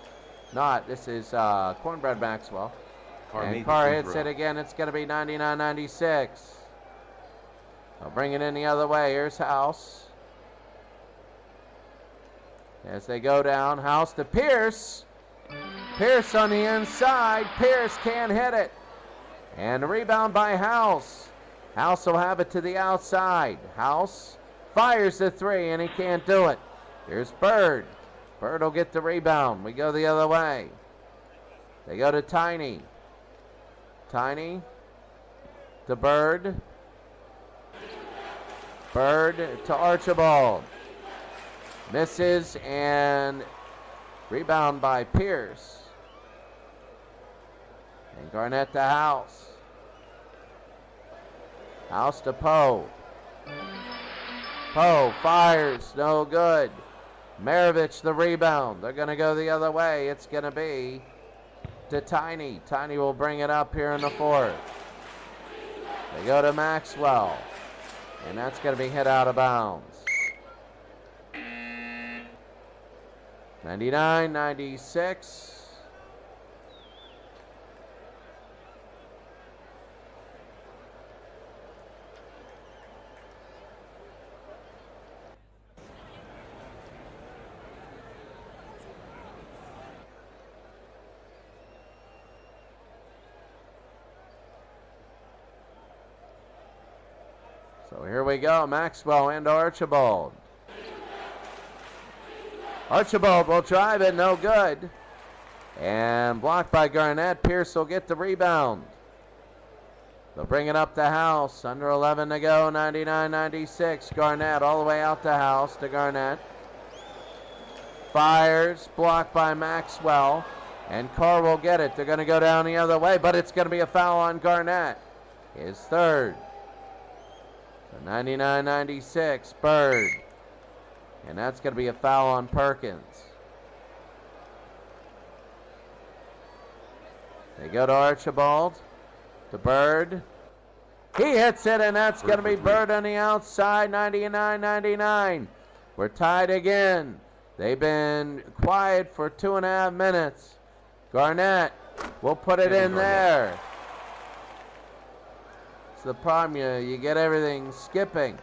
This is Cornbread Maxwell. And Carr hits it again. It's going to be 99-96. They'll bring it in the other way. Here's House. As they go down, House to Pierce. Pierce on the inside. Pierce can't hit it. And a rebound by House. House will have it to the outside. House fires the 3, and he can't do it. Here's Bird. Bird will get the rebound. We go the other way. They go to Tiny. Tiny to Bird. Bird to Archibald. Misses, and rebound by Pierce. And Garnett to House. House to Poe. Poe fires, no good. Maravich the rebound. They're going to go the other way. It's going to be to Tiny. Tiny will bring it up here in the fourth. They go to Maxwell. And that's going to be hit out of bounds. 99-96. So here we go, Maxwell into Archibald. Archibald will drive it, no good. And blocked by Garnett. Pierce will get the rebound. They'll bring it up to House. Under 11 to go, 99-96. Garnett all the way out to House to Garnett. Fires, blocked by Maxwell. And Carr will get it. They're going to go down the other way, but it's going to be a foul on Garnett. His third. 99-96, Bird. And that's going to be a foul on Perkins. They go to Archibald, to Bird. He hits it, and that's going to be Bird on the outside, 99-99. We're tied again. They've been quiet for 2.5 minutes. Garnett will put it in there. The problem, you get everything skipping.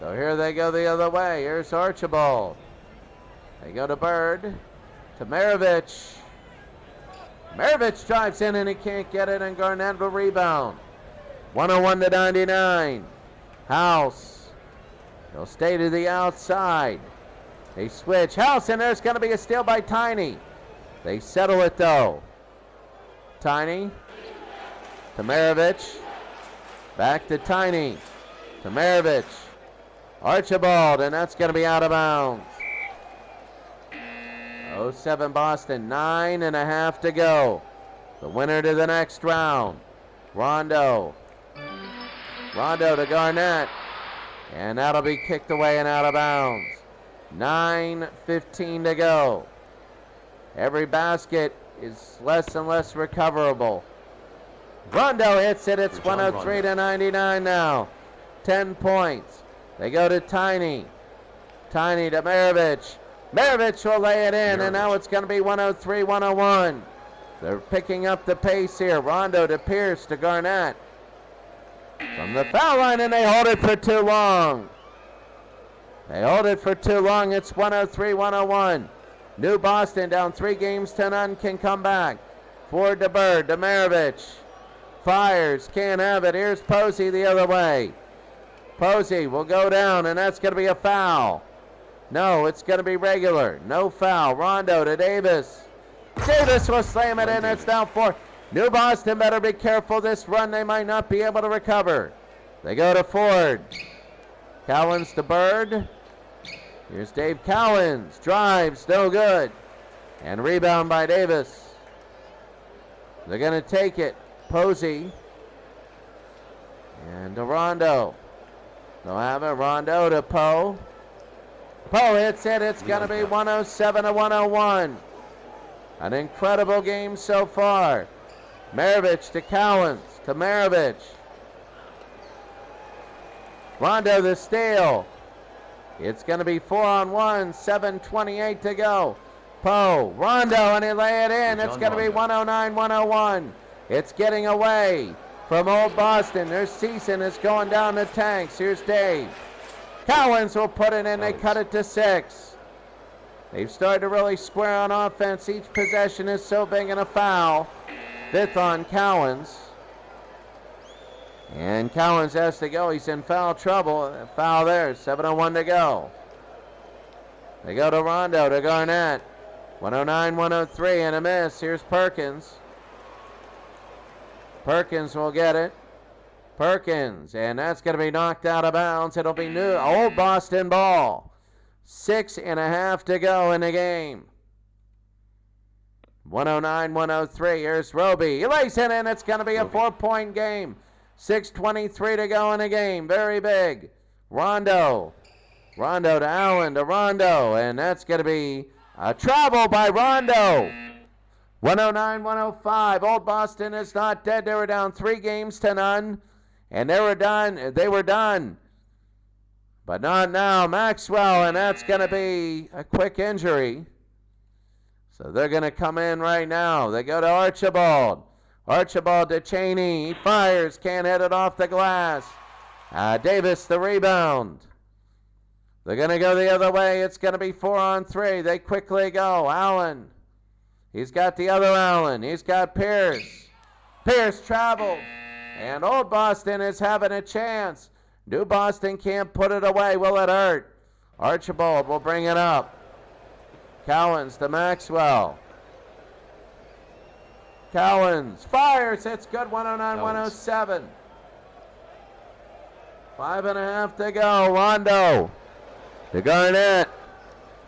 So here they go the other way. Here's Archibald. They go to Bird, to Maravich. Maravich drives in and he can't get it, and Garnett will rebound. 101-99. House. They'll stay to the outside. They switch. House, and there's going to be a steal by Tiny. They settle it though. Tiny to Maravich. Back to Tiny to Maravich. Archibald, and that's going to be out of bounds. 07 Boston, 9.5 to go. The winner to the next round. Rondo. Rondo to Garnett. And that'll be kicked away and out of bounds. 9:15 to go. Every basket is less and less recoverable. Rondo hits it. It's 103-99 now. 10 points. They go to Tiny. Tiny to Maravich. Maravich will lay it in, and now it's going to be 103-101. They're picking up the pace here. Rondo to Pierce to Garnett. From the foul line, and they hold it for too long. They hold it for too long. It's 103-101. New Boston down 3-0 can come back. Ford to Bird to Maravich. Fires, can't have it. Here's Posey the other way. Posey will go down, and that's going to be a foul. No, it's going to be regular. No foul. Rondo to Davis. Davis will slam it in. It's down 4. New Boston better be careful this run. They might not be able to recover. They go to Ford. Cowens to Bird. Here's Dave Cowens. Drives. No good. And rebound by Davis. They're going to take it. Posey. And to Rondo. They'll have it. Rondo to Poe. Poe hits it. It's going to be 107-101. An incredible game so far. Maravich to Cowens to Maravich. Rondo the steal. It's going to be 4-on-1. 7:28 to go. Poe. Rondo, and he lay it in. It's going to be 109-101. It's getting away from Old Boston. Their season is going down the tanks. Here's Dave. Cowens will put it in. They cut it to 6. They've started to really square on offense. Each possession is so big, and a foul. 5th on Cowens. And Cowens has to go. He's in foul trouble. Foul there. 7:01 to go. They go to Rondo to Garnett. 109-103 and a miss. Here's Perkins. Perkins will get it. Perkins, and that's going to be knocked out of bounds. It'll be new Old Boston ball. 6.5 to go in the game. 109-103. Here's Roby. He lays it in. It's going to be a 4-point game. 6:23 to go in the game. Very big. Rondo. Rondo to Allen to Rondo, and that's going to be a travel by Rondo. 109-105. Old Boston is not dead. They were down 3-0, and they were done. But not now. Maxwell, and that's going to be a quick injury. So they're going to come in right now. They go to Archibald. Archibald to Cheney. He fires. Can't hit it off the glass. Davis the rebound. They're going to go the other way. It's going to be 4-on-3. They quickly go. Allen. He's got the other Allen. He's got Pierce. Pierce travels. And Old Boston is having a chance. New Boston can't put it away. Will it hurt? Archibald will bring it up. Cowens to Maxwell. Cowens fires. It's good. 109-107. 5.5 to go. Rondo to Garnett.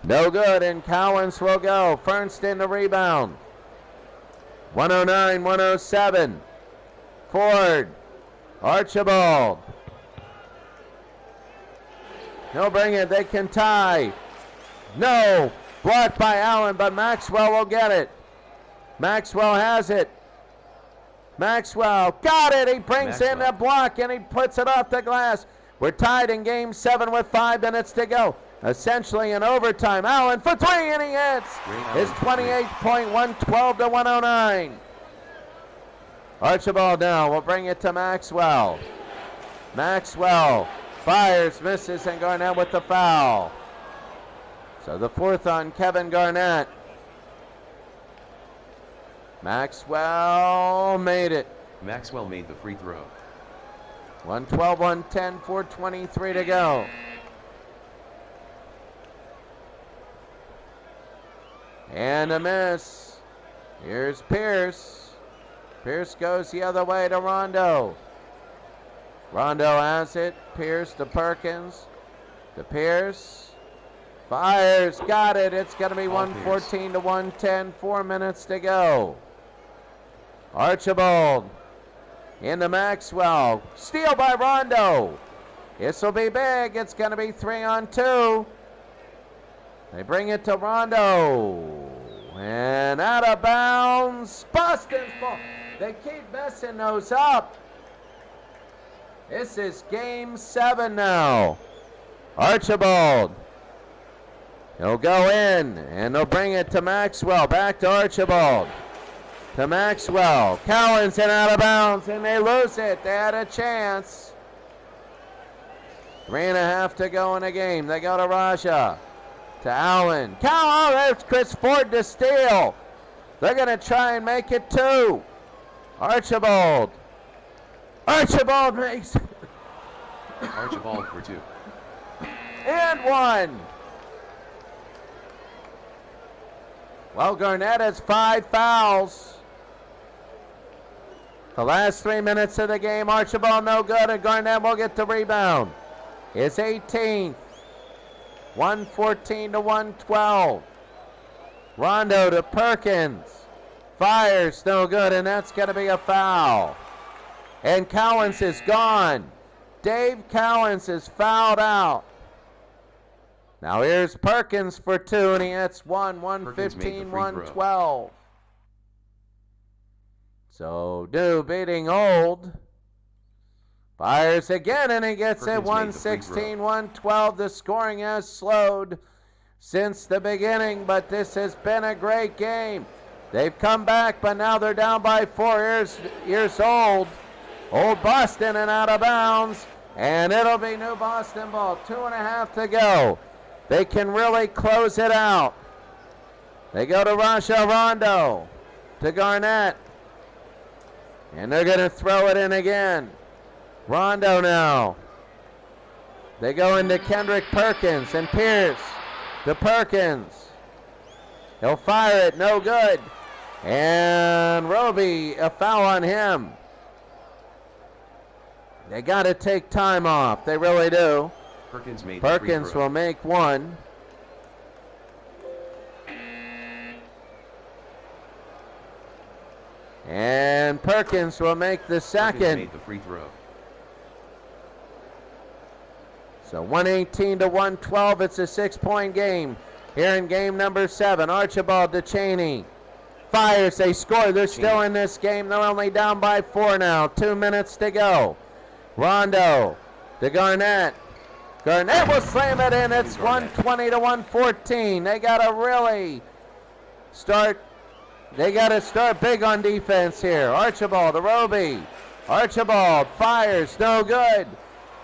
No good, and Cowens will go. Fernston the rebound. 109-107. Ford. Archibald. He'll bring it. They can tie. No. Blocked by Allen, but Maxwell will get it. Maxwell has it. Maxwell got it. He brings in the block, and he puts it off the glass. We're tied in Game 7 with 5 minutes to go. Essentially in overtime. Allen for 3, and he hits. His 28-point, 112-109. Archibald now will bring it to Maxwell. Maxwell fires, misses, and Garnett with the foul. So the 4th on Kevin Garnett. Maxwell made it. Maxwell made the free throw. 112-110, 4:23 to go. And a miss. Here's Pierce. Pierce goes the other way to Rondo. Rondo has it. Pierce to Perkins. To Pierce. Fires. Got it. It's going to be 114-110. 4 minutes to go. Archibald. Into Maxwell. Steal by Rondo. This will be big. It's going to be 3-on-2. They bring it to Rondo. And out of bounds. Boston's ball. They keep messing those up. This is Game 7 now. Archibald. He'll go in, and they'll bring it to Maxwell. Back to Archibald. To Maxwell. Cowens and out of bounds, and they lose it. They had a chance. 3.5 to go in the game. They go to Raja. To Allen. There's Chris Ford to steal. They're going to try and make it 2. Archibald. Archibald makes it. Archibald for 2. And 1. Well, Garnett has 5 fouls. The last 3 minutes of the game, Archibald no good, and Garnett will get the rebound. His 18th. 114-112. Rondo to Perkins. Fires, no good, and that's going to be a foul. And Cowens is gone. Dave Cowens is fouled out. Now here's Perkins for 2, and he hits 1, 115-112. So New beating Old. Fires again, and he gets it 116-112. The scoring has slowed since the beginning, but this has been a great game. They've come back, but now they're down by 4 years old. Old Boston and out of bounds, and it'll be New Boston ball. 2.5 to go. They can really close it out. They go to Raja Rondo, to Garnett, and they're going to throw it in again. Rondo now. They go into Kendrick Perkins and Pierce to Perkins. He'll fire it, no good. And Roby, a foul on him. They got to take time off. They really do. Perkins made Perkins will make one. And Perkins will make the second. Perkins made the free throw. So 118 to 112. It's a 6-point game here in game number 7. Archibald to Cheney. Fires. They score. They're still in this game. They're only down by 4 now. 2 minutes to go. Rondo to Garnett. Garnett will slam it in. It's 120 to 114. They got to really start. They got to start big on defense here. Archibald to Roby. Archibald fires. No good.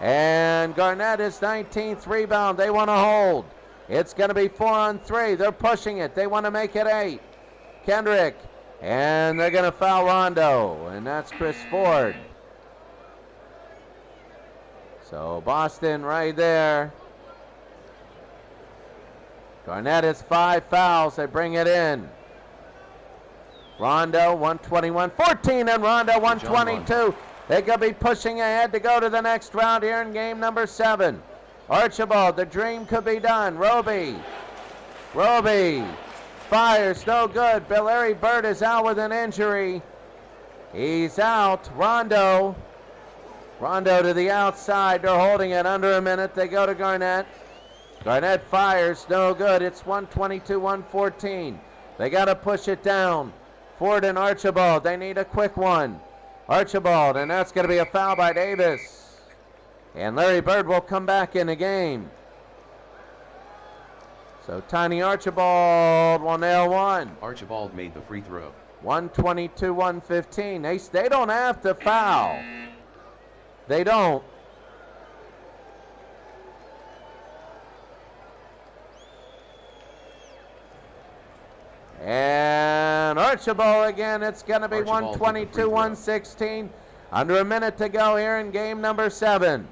And Garnett is 19th rebound. They want to hold. It's going to be 4-on-3. They're pushing it. They want to make it 8. Kendrick. And they're going to foul Rondo. And that's Chris Ford. So Boston right there. Garnett has 5 fouls. They bring it in. Rondo 121-14 and Rondo 122. They could be pushing ahead to go to the next round here in game number 7. Archibald, the dream could be done. Roby fires, no good. Larry Bird is out with an injury. He's out. Rondo to the outside. They're holding it under a minute. They go to Garnett. Garnett fires, no good. It's 122-114. They got to push it down. Ford and Archibald, they need a quick one. Archibald, and that's going to be a foul by Davis. And Larry Bird will come back in the game. So Tiny Archibald will nail one. Archibald made the free throw. 122-115. They don't have to foul. They don't. And Archibald again. It's going to be 122-116. Under a minute to go here in game number 7.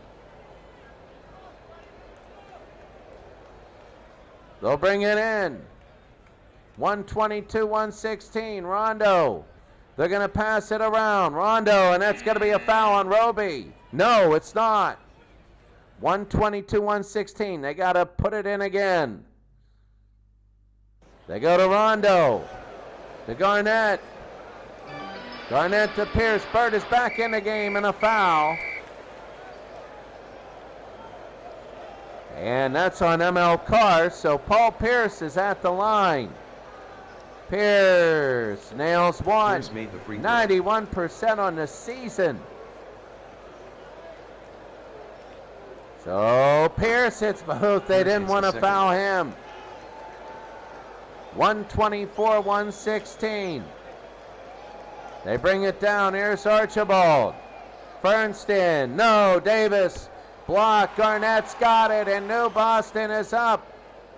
They'll bring it in. 122-116. Rondo. They're going to pass it around. Rondo, and that's going to be a foul on Roby. No, it's not. 122-116. They got to put it in again. They go to Rondo. To Garnett. Garnett to Pierce. Bird is back in the game and a foul. And that's on ML Carr, so Paul Pierce is at the line. Pierce nails one. Pierce made the free throw. 91% on the season. So Pierce hits both. They didn't want to foul him. 124-116. They bring it down. Here's Archibald. Fernston. No. Davis. Block. Garnett's got it. And New Boston is up.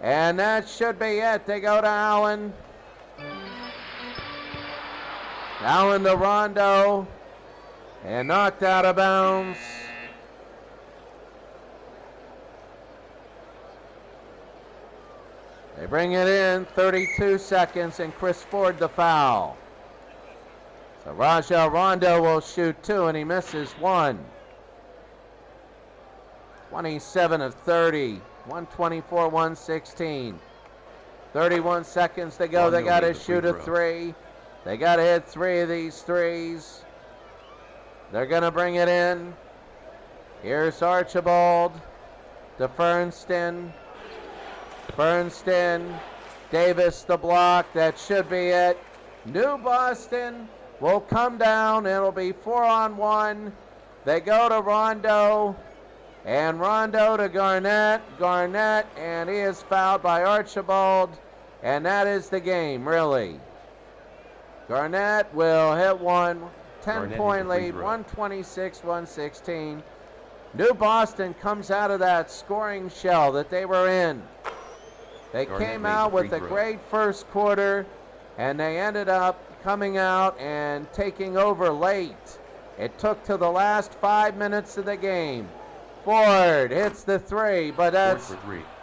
And that should be it. They go to Allen. Allen to Rondo. And knocked out of bounds. They bring it in, 32 seconds, and Chris Ford the foul. So Rajon Rondo will shoot 2, and he misses 1. 27 of 30, 124-116. 31 seconds to go. They got to shoot a 3. They got to hit 3 of these threes. They're going to bring it in. Here's Archibald to Fernston. Davis the block. That should be it. New Boston will come down. It'll be 4-on-1. They go to Rondo. And Rondo to Garnett. And he is fouled by Archibald. And that is the game, really. Garnett will hit one. 10-point lead, 126-116. New Boston comes out of that scoring shell that they were in. They came out with a great first quarter, and they ended up coming out and taking over late. It took to the last 5 minutes of the game. Ford hits the 3, but that's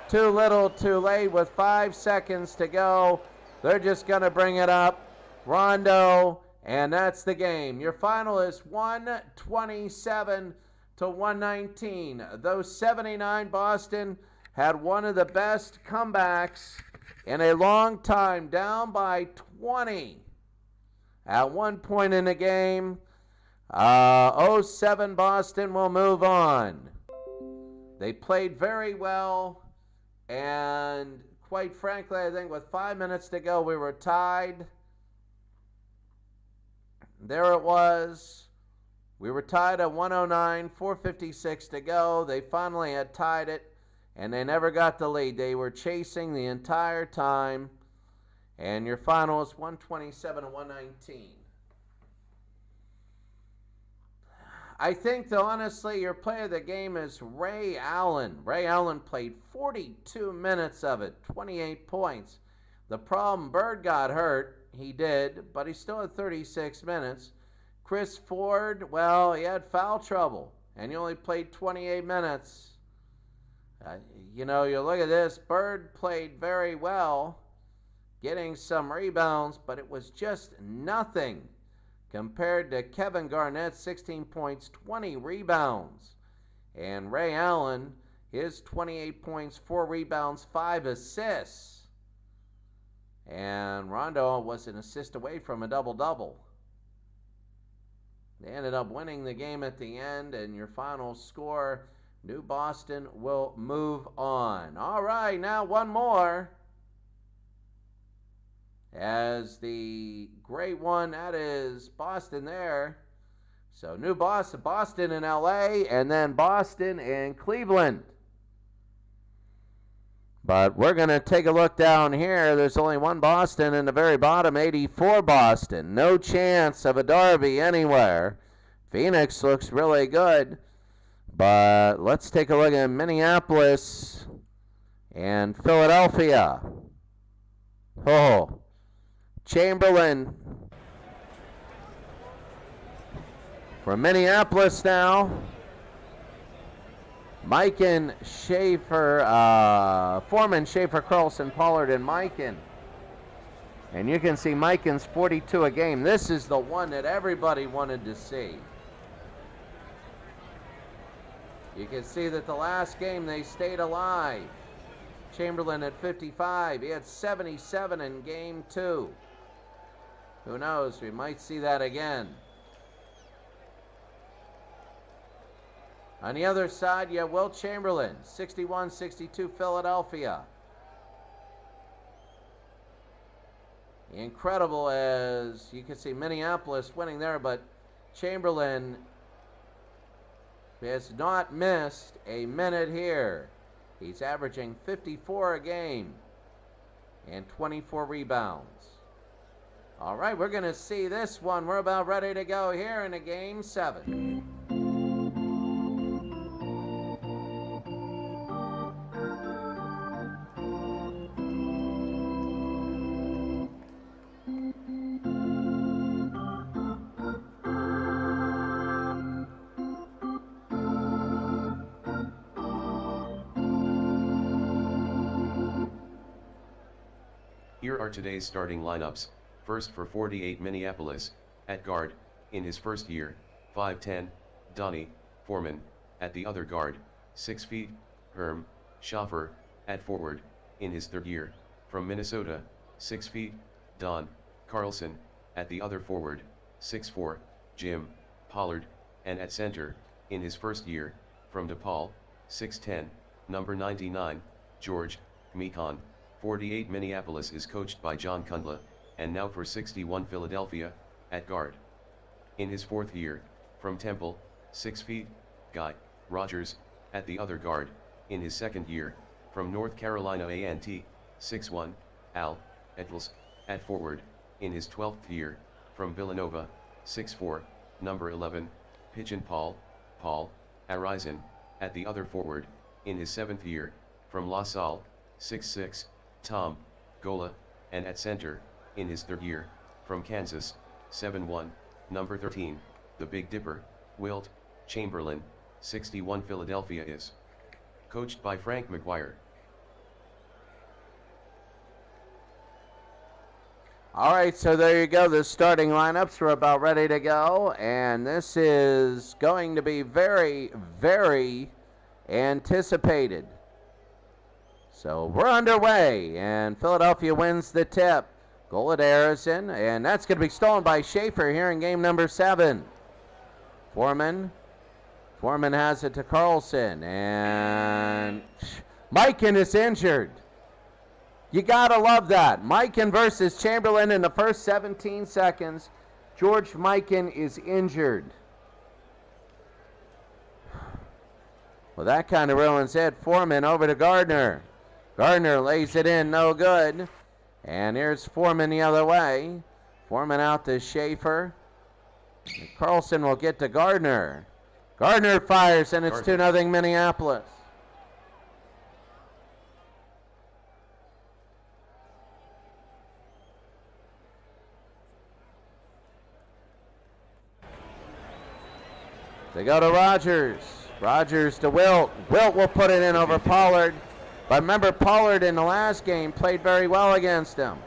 too little too late with 5 seconds to go. They're just going to bring it up. Rondo, and that's the game. Your final is 127 to 119. Those 79 Boston had one of the best comebacks in a long time, down by 20 at one point in the game. 07 Boston will move on. They played very well, and quite frankly, I think with 5 minutes to go, we were tied. There it was. We were tied at 109, 4:56 to go. They finally had tied it, and they never got the lead. They were chasing the entire time, and your final is 127 to 119. I think, though, honestly, your player of the game is Ray Allen. Ray Allen played 42 minutes of it, 28 points. The problem, Bird got hurt. He did, but he still had 36 minutes. Chris Ford, well, he had foul trouble, and he only played 28 minutes. You look at this. Bird played very well, getting some rebounds, but it was just nothing compared to Kevin Garnett, 16 points, 20 rebounds. And Ray Allen, his 28 points, 4 rebounds, 5 assists. And Rondo was an assist away from a double-double. They ended up winning the game at the end, and your final score, New Boston will move on. All right, now one more. As the great one, that is Boston there. So New Boston, Boston and LA, and then Boston and Cleveland. But we're going to take a look down here. There's only one Boston in the very bottom, 84 Boston. No chance of a derby anywhere. Phoenix looks really good. But let's take a look at Minneapolis and Philadelphia. Oh, Chamberlain from Minneapolis now. Mikan, Schaefer, Foreman, Schaefer, Carlson, Pollard, and Mikan. And you can see Mikan's 42 a game. This is the one that everybody wanted to see. You can see that the last game they stayed alive. Chamberlain at 55. He had 77 in game 2. Who knows? We might see that again. On the other side, you have Will Chamberlain, 61-62 Philadelphia. Incredible, as you can see Minneapolis winning there, but Chamberlain has not missed a minute here. He's averaging 54 a game and 24 rebounds. All right, we're going to see this one. We're about ready to go here in a game 7. Here are today's starting lineups. First for 48 Minneapolis, at guard, in his first year, 5'10", Donnie Foreman. At the other guard, 6 feet, Herm Schaffer. At forward, in his third year, from Minnesota, 6 feet, Don Carlson. At the other forward, 6'4", Jim Pollard. And at center, in his first year, from DePaul, 6'10", number 99, George Mikan. 48 Minneapolis is coached by John Kundla, and now for 61 Philadelphia, at guard. In his fourth year, from Temple, 6 feet, Guy Rogers. At the other guard, in his second year, from North Carolina A&T, 6'1", Al Etels. At forward, in his 12th year, from Villanova, 6'4", number 11, Pigeon Paul Arizin. At the other forward, in his 7th year, from La Salle, 6'6", Tom Gola. And at center, in his third year, from Kansas, 7'1", number 13, the Big Dipper, Wilt Chamberlain. 61 Philadelphia is coached by Frank McGuire. All right, so there you go. The starting lineups are about ready to go, and this is going to be very, very anticipated. So we're underway, and Philadelphia wins the tip. Goal at Harrison, and that's going to be stolen by Schaefer here in game number 7. Foreman has it to Carlson, and Mikan is injured. You gotta love that. Mikan versus Chamberlain in the first 17 seconds. George Mikan is injured. Well, that kind of ruins it. Foreman over to Gardner. Gardner lays it in, no good. And here's Foreman the other way. Foreman out to Schaefer. Carlson will get to Gardner. Gardner fires, and it's 2-0 Minneapolis. They go to Rogers. Rogers to Wilt. Wilt will put it in over Pollard. But remember, Pollard in the last game played very well against him.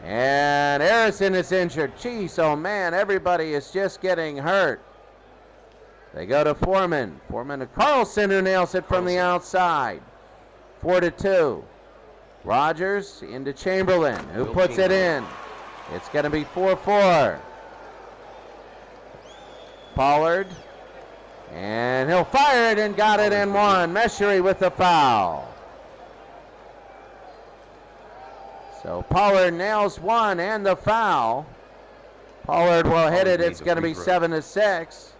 And Harrison is injured. Jeez, oh man, everybody is just getting hurt. They go to Foreman. Foreman to Carlson, who nails it from the outside. 4-2. Rogers into Chamberlain, who puts it in. It's going to be 4-4. Pollard, and he'll fire it and got it in one. Meshery with the foul. So Pollard nails one and the foul. Pollard will hit it. It's going to be 7-6.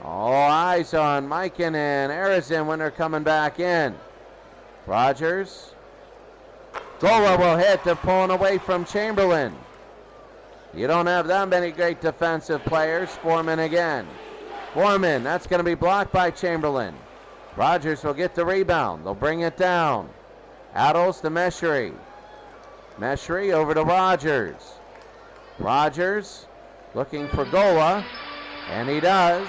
All eyes on Mikan and Harrison when they're coming back in. Rogers. Gola will hit. They're pulling away from Chamberlain. You don't have that many great defensive players. Foreman again. Foreman, that's going to be blocked by Chamberlain. Rogers will get the rebound. They'll bring it down. Adles to Meshery. Meshery over to Rogers. Rogers looking for Gola, and he does.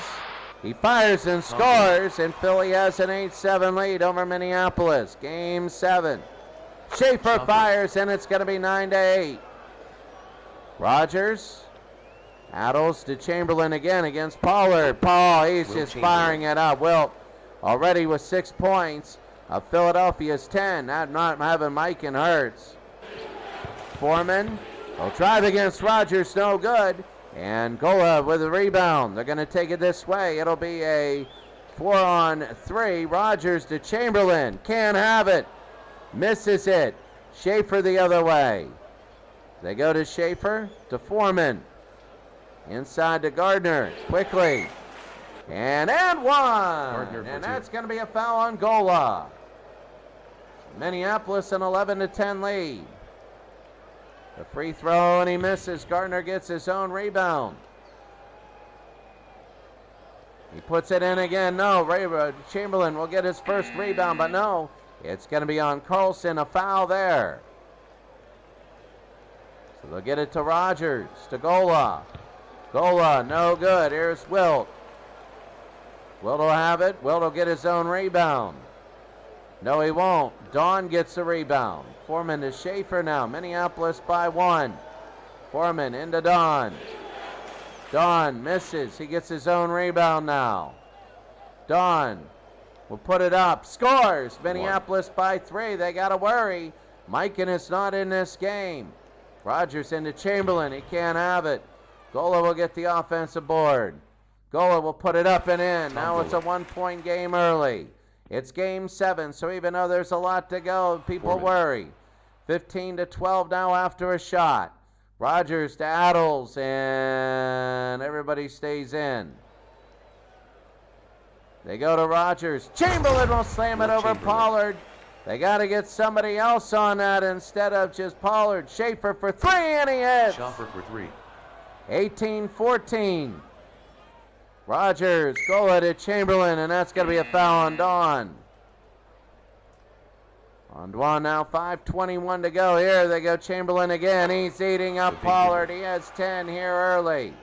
He fires and scores, and Philly has an 8-7 lead over Minneapolis. Game 7. Schaefer fires, and it's going to be 9-8. Rogers, Adles to Chamberlain again against Pollard. Paul, he's just firing it up. Wilt already with 6 points of Philadelphia's 10. Not having Mikan hurts. Foreman will drive against Rogers, no good. And Gola with a rebound. They're going to take it this way. It'll be a 4-on-3. Rogers to Chamberlain. Can't have it. Misses it. Schaefer the other way. They go to Schaefer, to Foreman. Inside to Gardner, quickly. And one! And that's going to be a foul on Gola. Minneapolis an 11-10 lead. The free throw, and he misses. Gardner gets his own rebound. He puts it in again. No, Chamberlain will get his first rebound, but no. It's going to be on Carlson, a foul there. So they'll get it to Rogers, to Gola. Gola, no good. Here's Wilt. Wilt will have it. Wilt will get his own rebound. No, he won't. Dawn gets the rebound. Foreman to Schaefer now. Minneapolis by 1. Foreman into Dawn. Dawn misses. He gets his own rebound now. Dawn will put it up. Scores. Minneapolis by 3. They got to worry. Mikan is not in this game. Rogers into Chamberlain. He can't have it. Gola will get the offensive board. Gola will put it up and in. Now it's a 1-point game early. It's game 7, so even though there's a lot to go, people worry. 15-12 now after a shot. Rogers to Adles, and everybody stays in. They go to Rogers. Chamberlain will slam it over Pollard. They got to get somebody else on that instead of just Pollard. Schaefer for 3, and he hits. Schaefer for 3. 18-14. Rogers, Gola to Chamberlain, and that's going to be a foul on Dawn. On Dawn now, 5:21 to go. Here they go, Chamberlain again. He's eating up Pollard. He has 10 here early.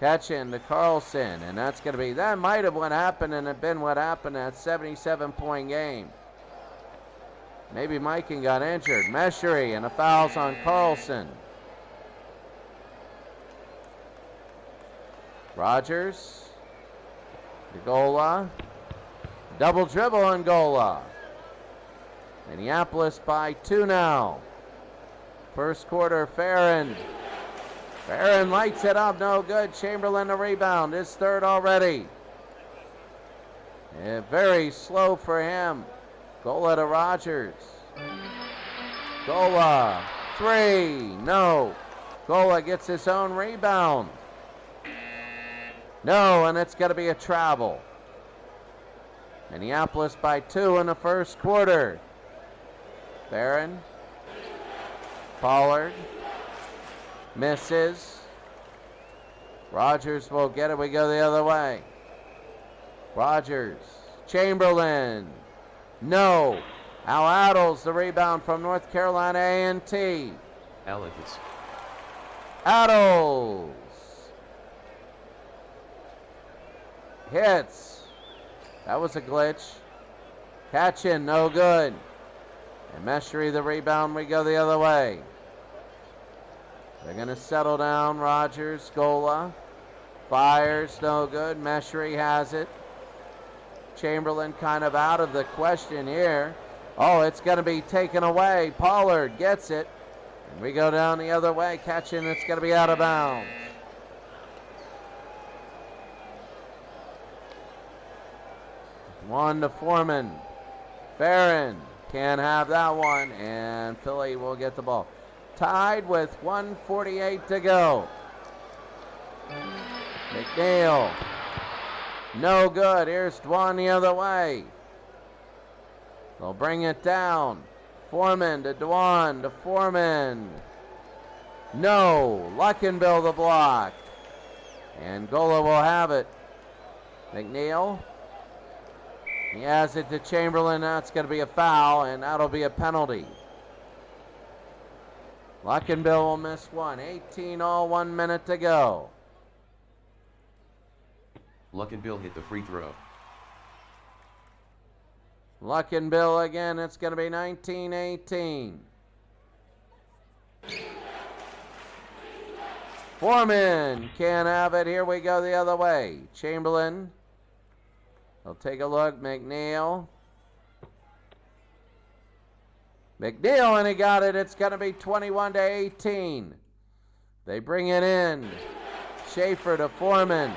Catching to Carlson, and that's going to be, that might have what happened and have been what happened at 77-point game. Maybe Mikan got injured. Meshery, and a foul's on Carlson. Rogers. Gola. Double dribble on Gola. Minneapolis by 2 now. First quarter, Farron. Farron lights it up, no good. Chamberlain the rebound, his third already. Very slow for him. Gola to Rogers. Gola, 3, no. Gola gets his own rebound. No, and it's going to be a travel. Minneapolis by 2 in the first quarter. Barron. Pollard. Misses. Rogers will get it. We go the other way. Rogers. Chamberlain. No. Al Addles, the rebound from North Carolina A&T. Alex. Addles. Hits. That was a glitch. Catch in, no good. And Meshery the rebound, we go the other way. They're going to settle down. Rogers, Gola. Fires, no good. Meshery has it. Chamberlain kind of out of the question here. Oh, it's going to be taken away. Pollard gets it. And we go down the other way. Catching, it's going to be out of bounds. One to Foreman. Farron can't have that one, and Philly will get the ball. Tied with 1:48 to go. McNeil. No good. Here's Dwan the other way. They'll bring it down. Foreman to Dwan to Foreman. No. Luckenbill the block. And Gola will have it. McNeil. He has it to Chamberlain. That's going to be a foul, and that'll be a penalty. Luckenbill will miss one. 18 all, 1 minute to go. Luckenbill hit the free throw. Luckenbill again. It's going to be 19-18. Foreman can't have it. Here we go the other way. Chamberlain. They'll take a look. McNeil. McNeil, and he got it. It's going to be 21-18. They bring it in. Schaefer to Foreman.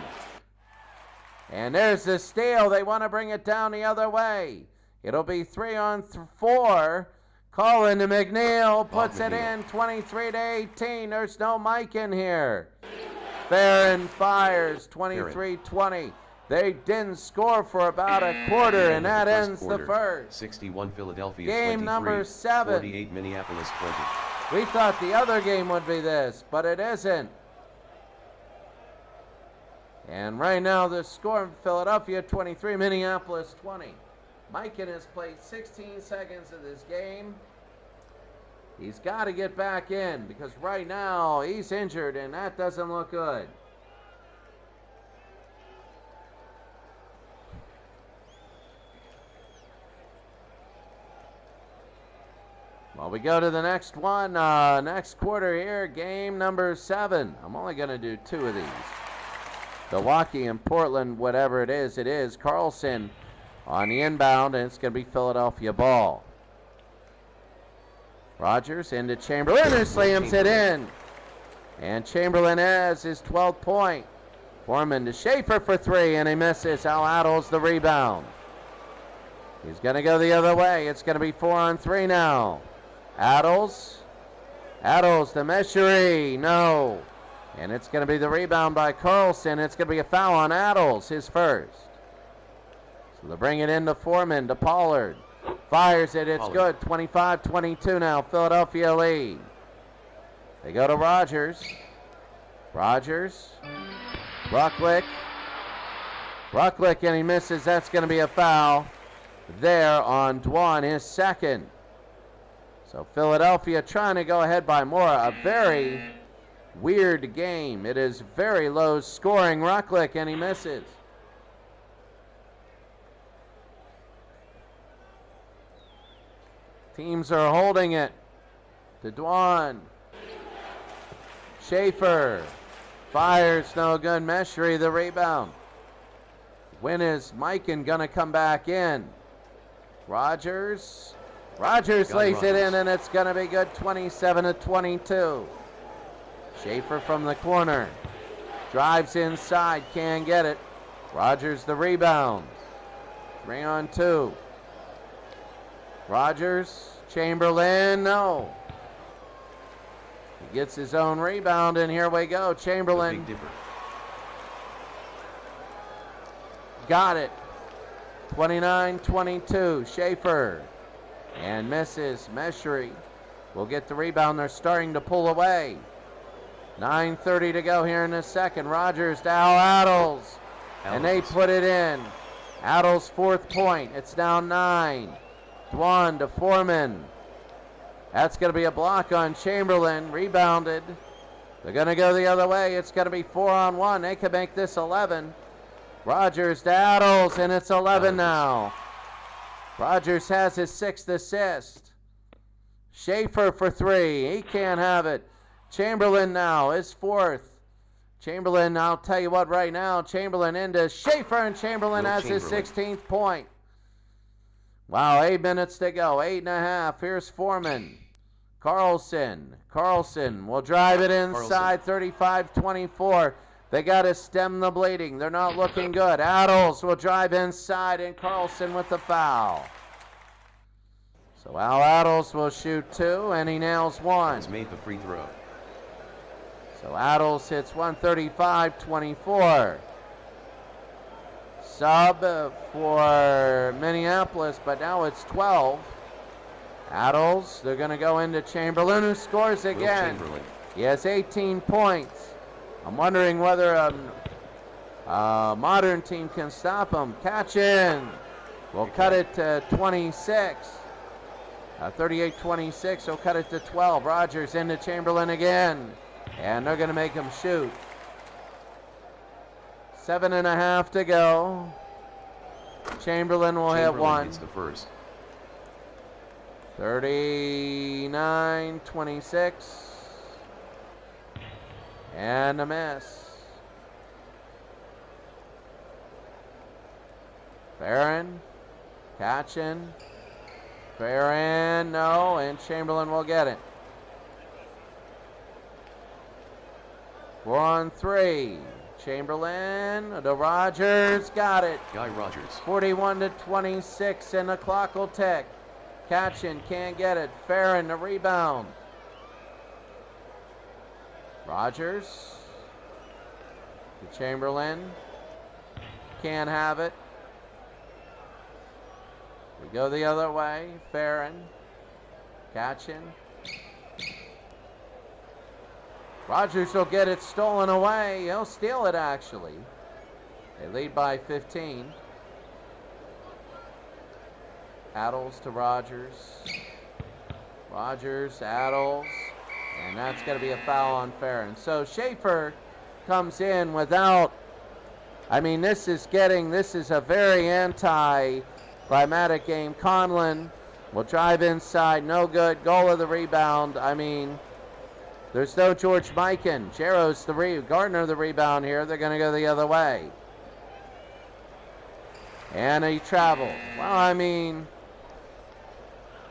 And there's the steal. They want to bring it down the other way. It'll be 3-on-4. Collin to McNeil. Puts it in. 23-18. There's no Mike in here. Farron fires. 23-20. They didn't score for about a quarter, and that ends the first. 61 Philadelphia, game 23, number 7. 48 Minneapolis 20. We thought the other game would be this, but it isn't. And right now the score, Philadelphia 23, Minneapolis 20. Mikan has played 16 seconds of this game. He's got to get back in because right now he's injured, and that doesn't look good. Well, we go to the next one, next quarter here, game number 7. I'm only going to do 2 of these. Milwaukee and Portland, whatever it is, it is. Carlson on the inbound, and it's going to be Philadelphia ball. Rogers into Chamberlain, who slams it in. And Chamberlain has his 12th point. Foreman to Schaefer for 3, and he misses. Al Addles the rebound. He's going to go the other way. It's going to be 4-on-3 now. Addles to Meshery, no. And it's going to be the rebound by Carlson. It's going to be a foul on Addles, his first. So they'll bring it into Foreman to Pollard. Fires it, it's good. 25-22 now, Philadelphia lead. They go to Rogers. Rucklick, and he misses. That's going to be a foul there on Dwan, his second. So Philadelphia trying to go ahead by more. A very weird game. It is very low scoring. Rucklick, and he misses. Teams are holding it to Dwan. Schaefer fires, no good. Meshry the rebound. Win is Mikan gonna come back in. Rogers lays it in, and it's gonna be good. 27-22. Schaefer from the corner. Drives inside, can't get it. Rogers the rebound. 3-on-2. Rogers, Chamberlain, no. He gets his own rebound, and here we go. Chamberlain got it. 29-22. Schaefer and misses. Meshry will get the rebound. They're starting to pull away. 9:30 to go here in the second. Rogers to Al Addles, and they put it in. Addles' 4th point. It's now 9. Dwan to Foreman. That's going to be a block on Chamberlain. Rebounded. They're going to go the other way. It's going to be 4-on-1. They can make this 11. Rogers to Addles, and it's 11 now. Rogers has his 6th assist. Schaefer for 3. He can't have it. Chamberlain now, his 4th. Chamberlain, I'll tell you what right now, Chamberlain into Schaefer, and Chamberlain has his 16th point. Wow, 8 minutes to go, 8.5. Here's Foreman. Carlson will drive it inside, 35-24. They got to stem the bleeding. They're not looking good. Addles will drive inside, and Carlson with the foul. So Al Addles will shoot 2, and he nails 1. He's made the free throw. So Addles hits 135-24. Sub for Minneapolis, but now it's 12. Addles, they're going to go into Chamberlain, who scores again. He has 18 points. I'm wondering whether a modern team can stop him. Kachin will cut it to 26. 38-26, he'll cut it to 12. Rogers into Chamberlain again, and they're going to make him shoot. 7.5 to go. Chamberlain will hit 1. Gets the first. 39-26. And a miss. Farron, Kachin. Farron, no, and Chamberlain will get it. 4-on-3. Chamberlain to Rogers, got it. Guy Rogers. 41-26, and the clock will tick. Kachin can't get it. Farron the rebound. Rogers to Chamberlain. Can't have it. We go the other way. Farron. Kachin. Rogers will get it stolen away. He'll steal it, actually. They lead by 15. Addles to Rogers. Rogers, Addles. And that's going to be a foul on Farron. So Schaefer comes in without, I mean, this is a very anti-climatic game. Conlon will drive inside, no good. Goal of the rebound. I mean, there's no George Mikan. Jarrow's Gardner the rebound here. They're going to go the other way. And he traveled. Well, I mean,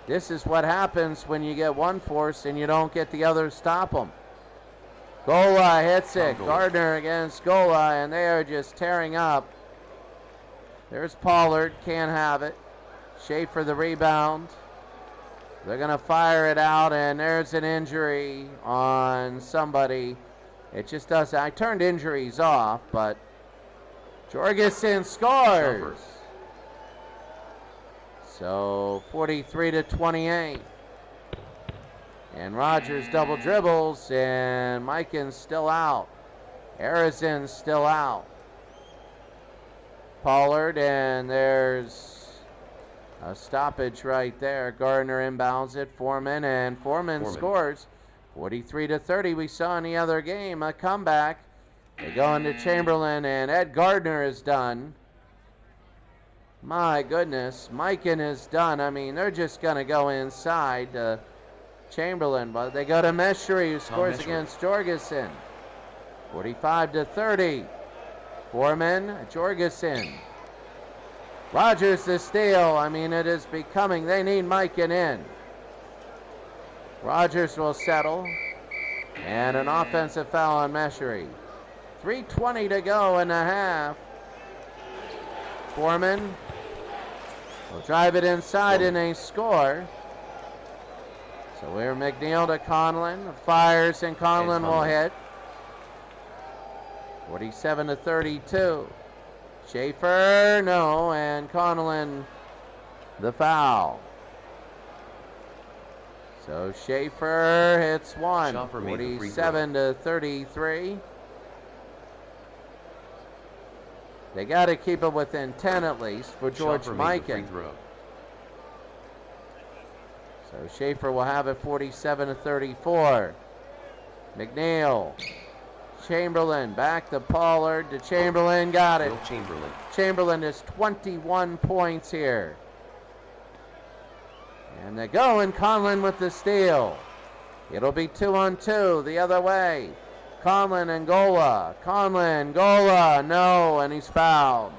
this is what happens when you get one force and you don't get the other to stop them. Gola hits it. Gardner against Gola, and they are just tearing up. There's Pollard, can't have it. Schaefer the rebound. They're going to fire it out, and there's an injury on somebody. It just doesn't. I turned injuries off, but Jorgensen scores. So 43-28. And Rogers double dribbles, and Mikan's still out. Harrison's still out. Pollard, and there's a stoppage right there. Gardner inbounds it. Foreman scores. 43-30. We saw in the other game a comeback. They go into Chamberlain, and Ed Gardner is done. My goodness, Mikan is done. I mean, they're just going to go inside Chamberlain, but they go to Meshery, who scores against Jorgensen. 45-30. Foreman, Jorgensen. Rogers the steal. I mean, it is becoming, they need Mikan in. Rogers will settle. And an offensive foul on Meshery. 3:20 to go in the half. Foreman will drive it inside and they score. So we're McNeil to Conlon. Fires and Conlon will hit. 47-32. Schaefer, no, and Conlon the foul. So Schaefer hits one. 47-33. They got to keep it within 10 at least for George Mikan. So Schaefer will have it 47-34. McNeil. Chamberlain back to Pollard. To Chamberlain, got it. Chamberlain is 21 points here. And they go, and Conlon with the steal. It'll be 2-on-2 the other way. Conlon and Gola. Conlon, Gola, no, and he's fouled.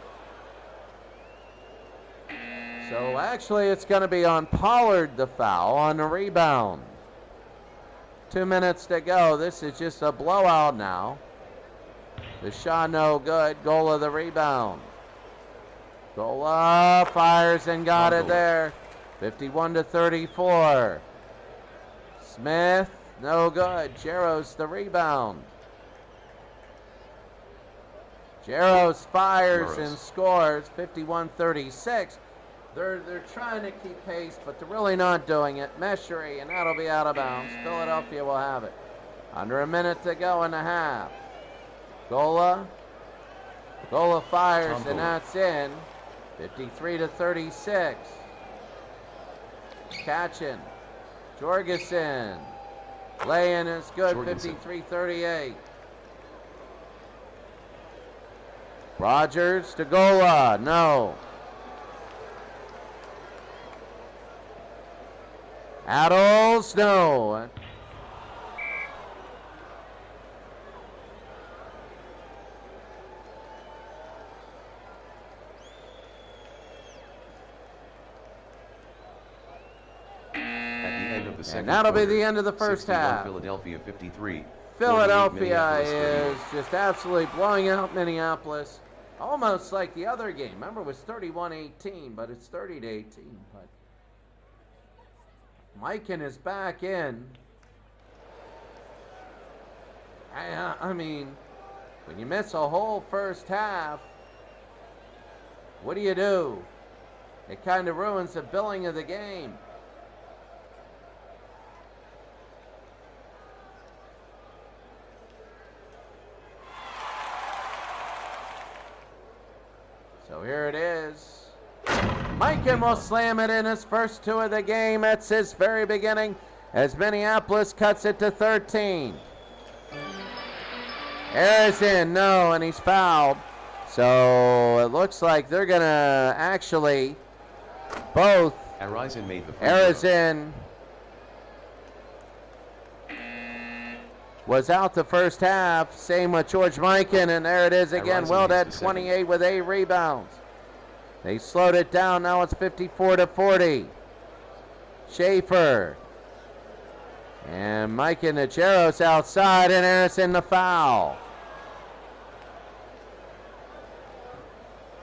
So actually it's going to be on Pollard the foul on the rebound. 2 minutes to go. This is just a blowout now. The shot no good. Gola the rebound. Gola fires and got it there. 51-34. Smith, no good. Jaros the rebound. Jaros fires and scores. 51-36. They're trying to keep pace, but they're really not doing it. Meshery, and that'll be out of bounds. Philadelphia will have it. Under a minute to go in the half. Gola fires, and that's in. 53-36. Catching. Jorgensen. Lay-in is good. 53-38. Rogers to Gola. No. Adels, no. And that'll be the end of the first half. Philadelphia 53. Philadelphia is just absolutely blowing out Minneapolis. Almost like the other game. Remember, it was 31-18, but it's 30-18. But Mikan is back in. I mean, when you miss a whole first half, what do? It kind of ruins the billing of the game. So here it is. Mikan will slam it in his first two of the game. It's his very beginning as Minneapolis cuts it to 13. Harrison, no, and he's fouled. So it looks like they're going to actually both. Harrison made the Harrison was out the first half. Same with George Mikan, and there it is again. Wild at 28 with 8 rebounds. They slowed it down. Now it's 54-40. Schaefer. And Mikan to Jaros outside, and Harrison the foul.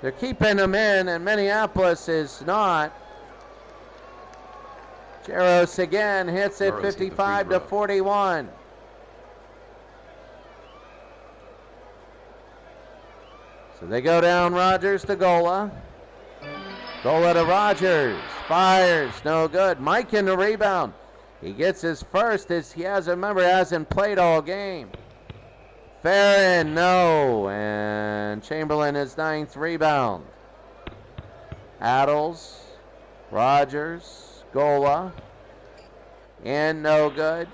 They're keeping them in, and Minneapolis is not. Jaros again hits it 55-41. So they go down. Rogers to Gola. Gola to Rogers. Fires. No good. Mikan the rebound. He gets his first as he hasn't played all game. Farron, no. And Chamberlain his 9th rebound. Adels. Rogers. Gola. And no good.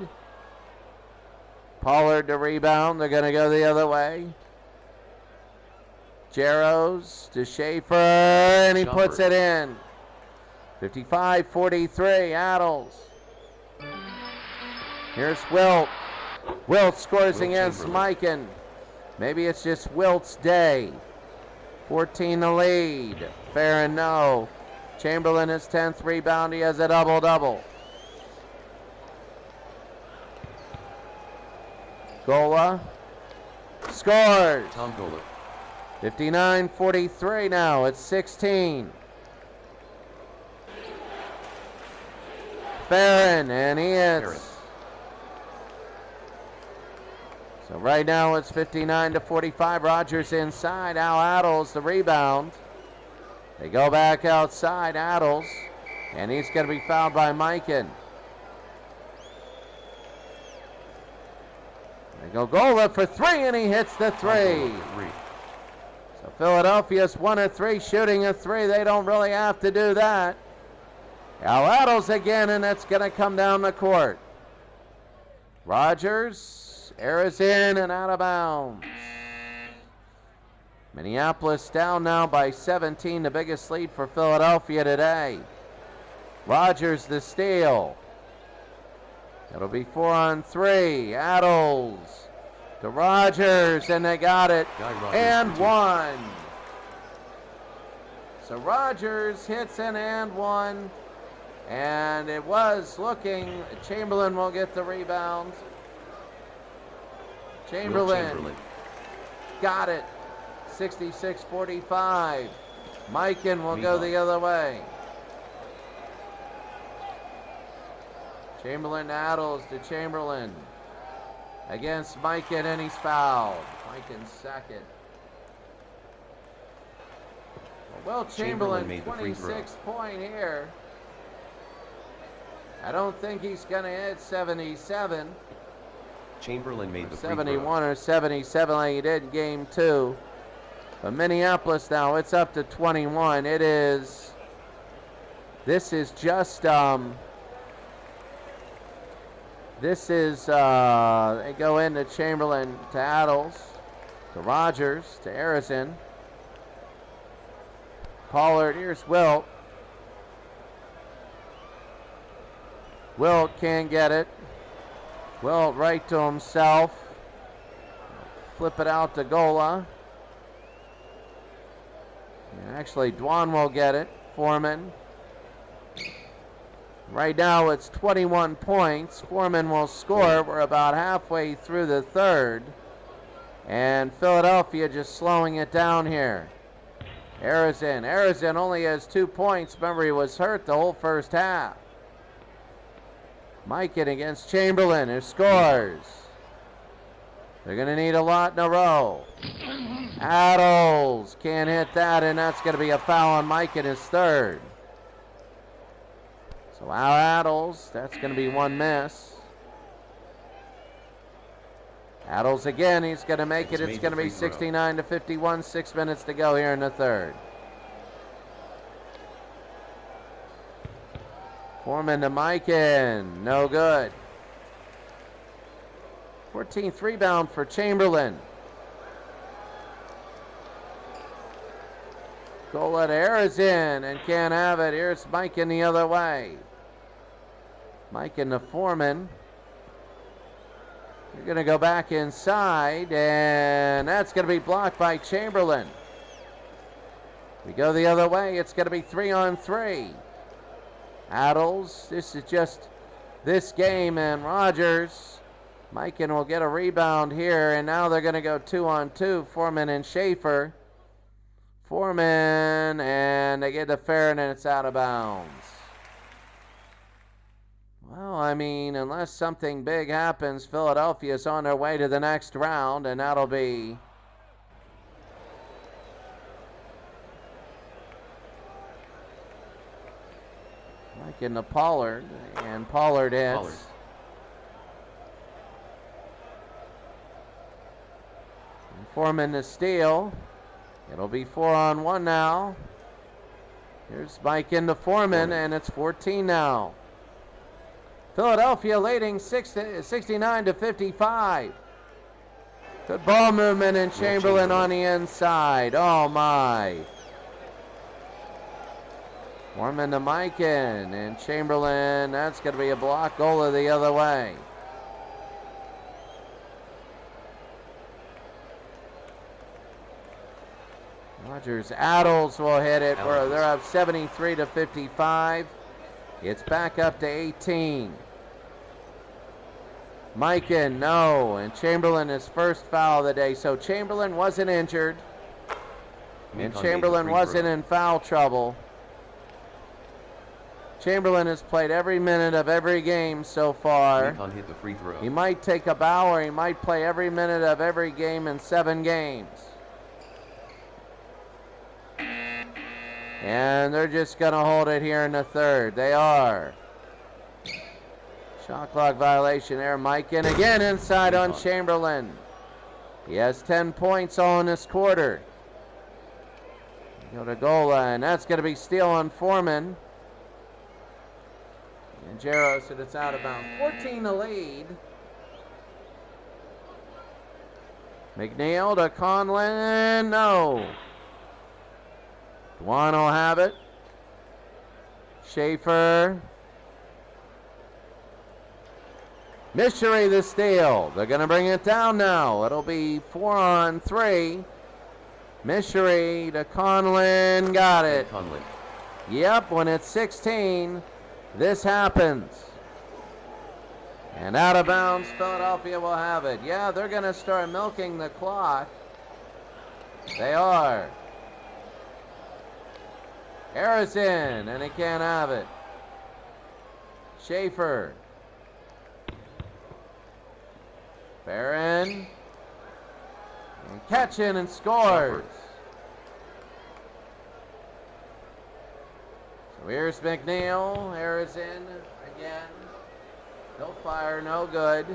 Pollard to rebound. They're going to go the other way. Jaros to Schaefer, and he Chopper. puts it in. 55-43, Adels. Here's Wilt. Wilt scores against Mikan. Maybe it's just Wilt's day. 14 the lead. Fair and no. Chamberlain his 10th rebound. He has a double-double. Gola scores. Tom Gola. 59-43 now. It's 16. Farron, and he hits. Farron. So right now it's 59-45. Rogers inside. Al Adels the rebound. They go back outside. Adels, and he's going to be fouled by Mikan. They go Gola for three, and he hits the three. So Philadelphia's 1 of 3, shooting a three. They don't really have to do that. Al Adels again, and that's going to come down the court. Rogers, errors in and out of bounds. Minneapolis down now by 17, the biggest lead for Philadelphia today. Rogers the steal. It'll be 4 on 3. Adels to Rogers, and they got it. And one. So Rogers hits an and one. And it was looking, Chamberlain will get the rebound. Chamberlain got it. 66-45. Mikan will go the other way. Chamberlain to Adels to Chamberlain. Against Mikan, and he's fouled. Mikan's second. Well, Chamberlain 26-point here. I don't think he's going to hit 77. Chamberlain made the 71 or 77 like he did in game 2. But Minneapolis now, it's up to 21. This is just, they go into Chamberlain to Adels, to Rogers, to Harrison. Pollard, here's Wilt. Wilt can't get it. Wilt right to himself. Flip it out to Gola. And actually, Dwan will get it. Foreman. Right now, it's 21 points. Foreman will score. We're about halfway through the third. And Philadelphia just slowing it down here. Harrison. Harrison only has 2 points. Remember, he was hurt the whole first half. Mikan against Chamberlain, who scores. They're going to need a lot in a row. Adels can't hit that, and that's going to be a foul on Mikan, his third. So Al Adels, that's going to be one miss. Adels again, he's going to make it. It's going to be 69-51, 6 minutes to go here in the third. Foreman to Mikan, no good. 14th rebound for Chamberlain. Gola to Harrison, and can't have it. Here's Mikan the other way. Mikan to Foreman. You're going to go back inside, and that's going to be blocked by Chamberlain. We go the other way. It's going to be 3 on 3. Adels, this is just this game, and Rogers. Mikan will get a rebound here, and now they're going to go 2 on 2. Foreman and Schaefer. Foreman, and they get the Farron, and it's out of bounds. Well, I mean, unless something big happens, Philadelphia's on their way to the next round, and that'll be like in the Pollard, and Pollard hits. And Foreman to steal. It'll be 4 on 1 now. Here's Mikan to Foreman, and it's 14 now. Philadelphia leading 69-55. Good ball movement, and Chamberlain on the inside. Oh my. Warman to Mikan, and Chamberlain, that's going to be a block goal the other way. Rogers Adels will hit it. They're up 73-55. It's back up to 18. Mikan, no, and Chamberlain his first foul of the day. So Chamberlain wasn't injured, and Chamberlain wasn't in foul trouble. Chamberlain has played every minute of every game so far. Hit the free throw. He might take a bow, or he might play every minute of every game in 7 games. And they're just going to hold it here in the third. They are. Shot clock violation there. Mikan again inside on Chamberlain. He has 10 points all in this quarter. Go to goal line. That's going to be steal on Foreman. And Jarrow said it's out of bounds. 14 to lead. McNeil to Conlon. No. Dwan will have it. Schaefer. Mishery the steal. They're going to bring it down now. It'll be 4-on-3. Mishery to Conlon. Got it. Conlon. Yep, when it's 16, this happens. And out of bounds, Philadelphia will have it. Yeah, they're going to start milking the clock. They are. Harrison, and he can't have it. Schaefer. Barron. And catching and scores. So here's McNeil. Harrison again. He'll fire, no good.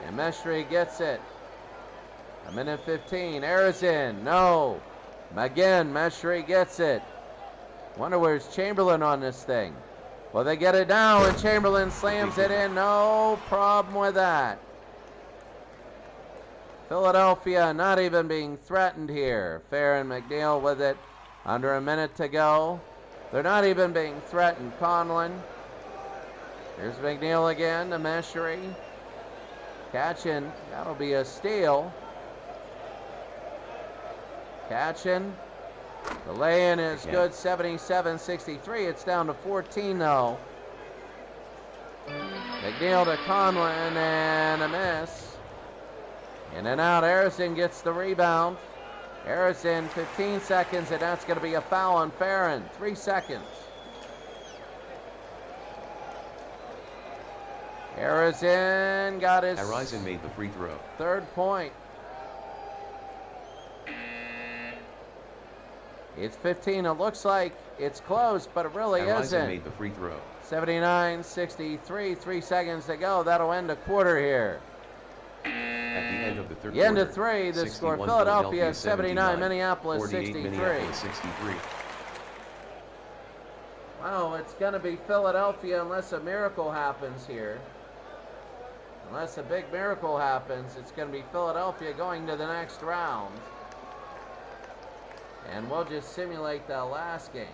And Meshry gets it. 1:15. Harrison, no. Again, Meshry gets it. Wonder where's Chamberlain on this thing. Well, they get it down, and Chamberlain slams it in. No problem with that. Philadelphia not even being threatened here. Fair and McNeil with it. Under a minute to go. They're not even being threatened. Conlon. Here's McNeil again to Meshry. Catching. That'll be a steal. Catching. The lay-in is good, 77-63. It's down to 14, though. McNeil to Conlon, and a miss. In and out, Harrison gets the rebound. Harrison, 15 seconds, and that's going to be a foul on Farron. 3 seconds. Harrison got his Harrison made the free throw. third point. It's 15. It looks like it's close, but it really isn't. Made the free throw. 79-63. 3 seconds to go. That'll end a quarter here. At the end of the third The end quarter, of 3. The score: Philadelphia 79, Minneapolis 63. Minneapolis 63. Wow, it's going to be Philadelphia unless a miracle happens here. Unless a big miracle happens, it's going to be Philadelphia going to the next round. And we'll just simulate the last game.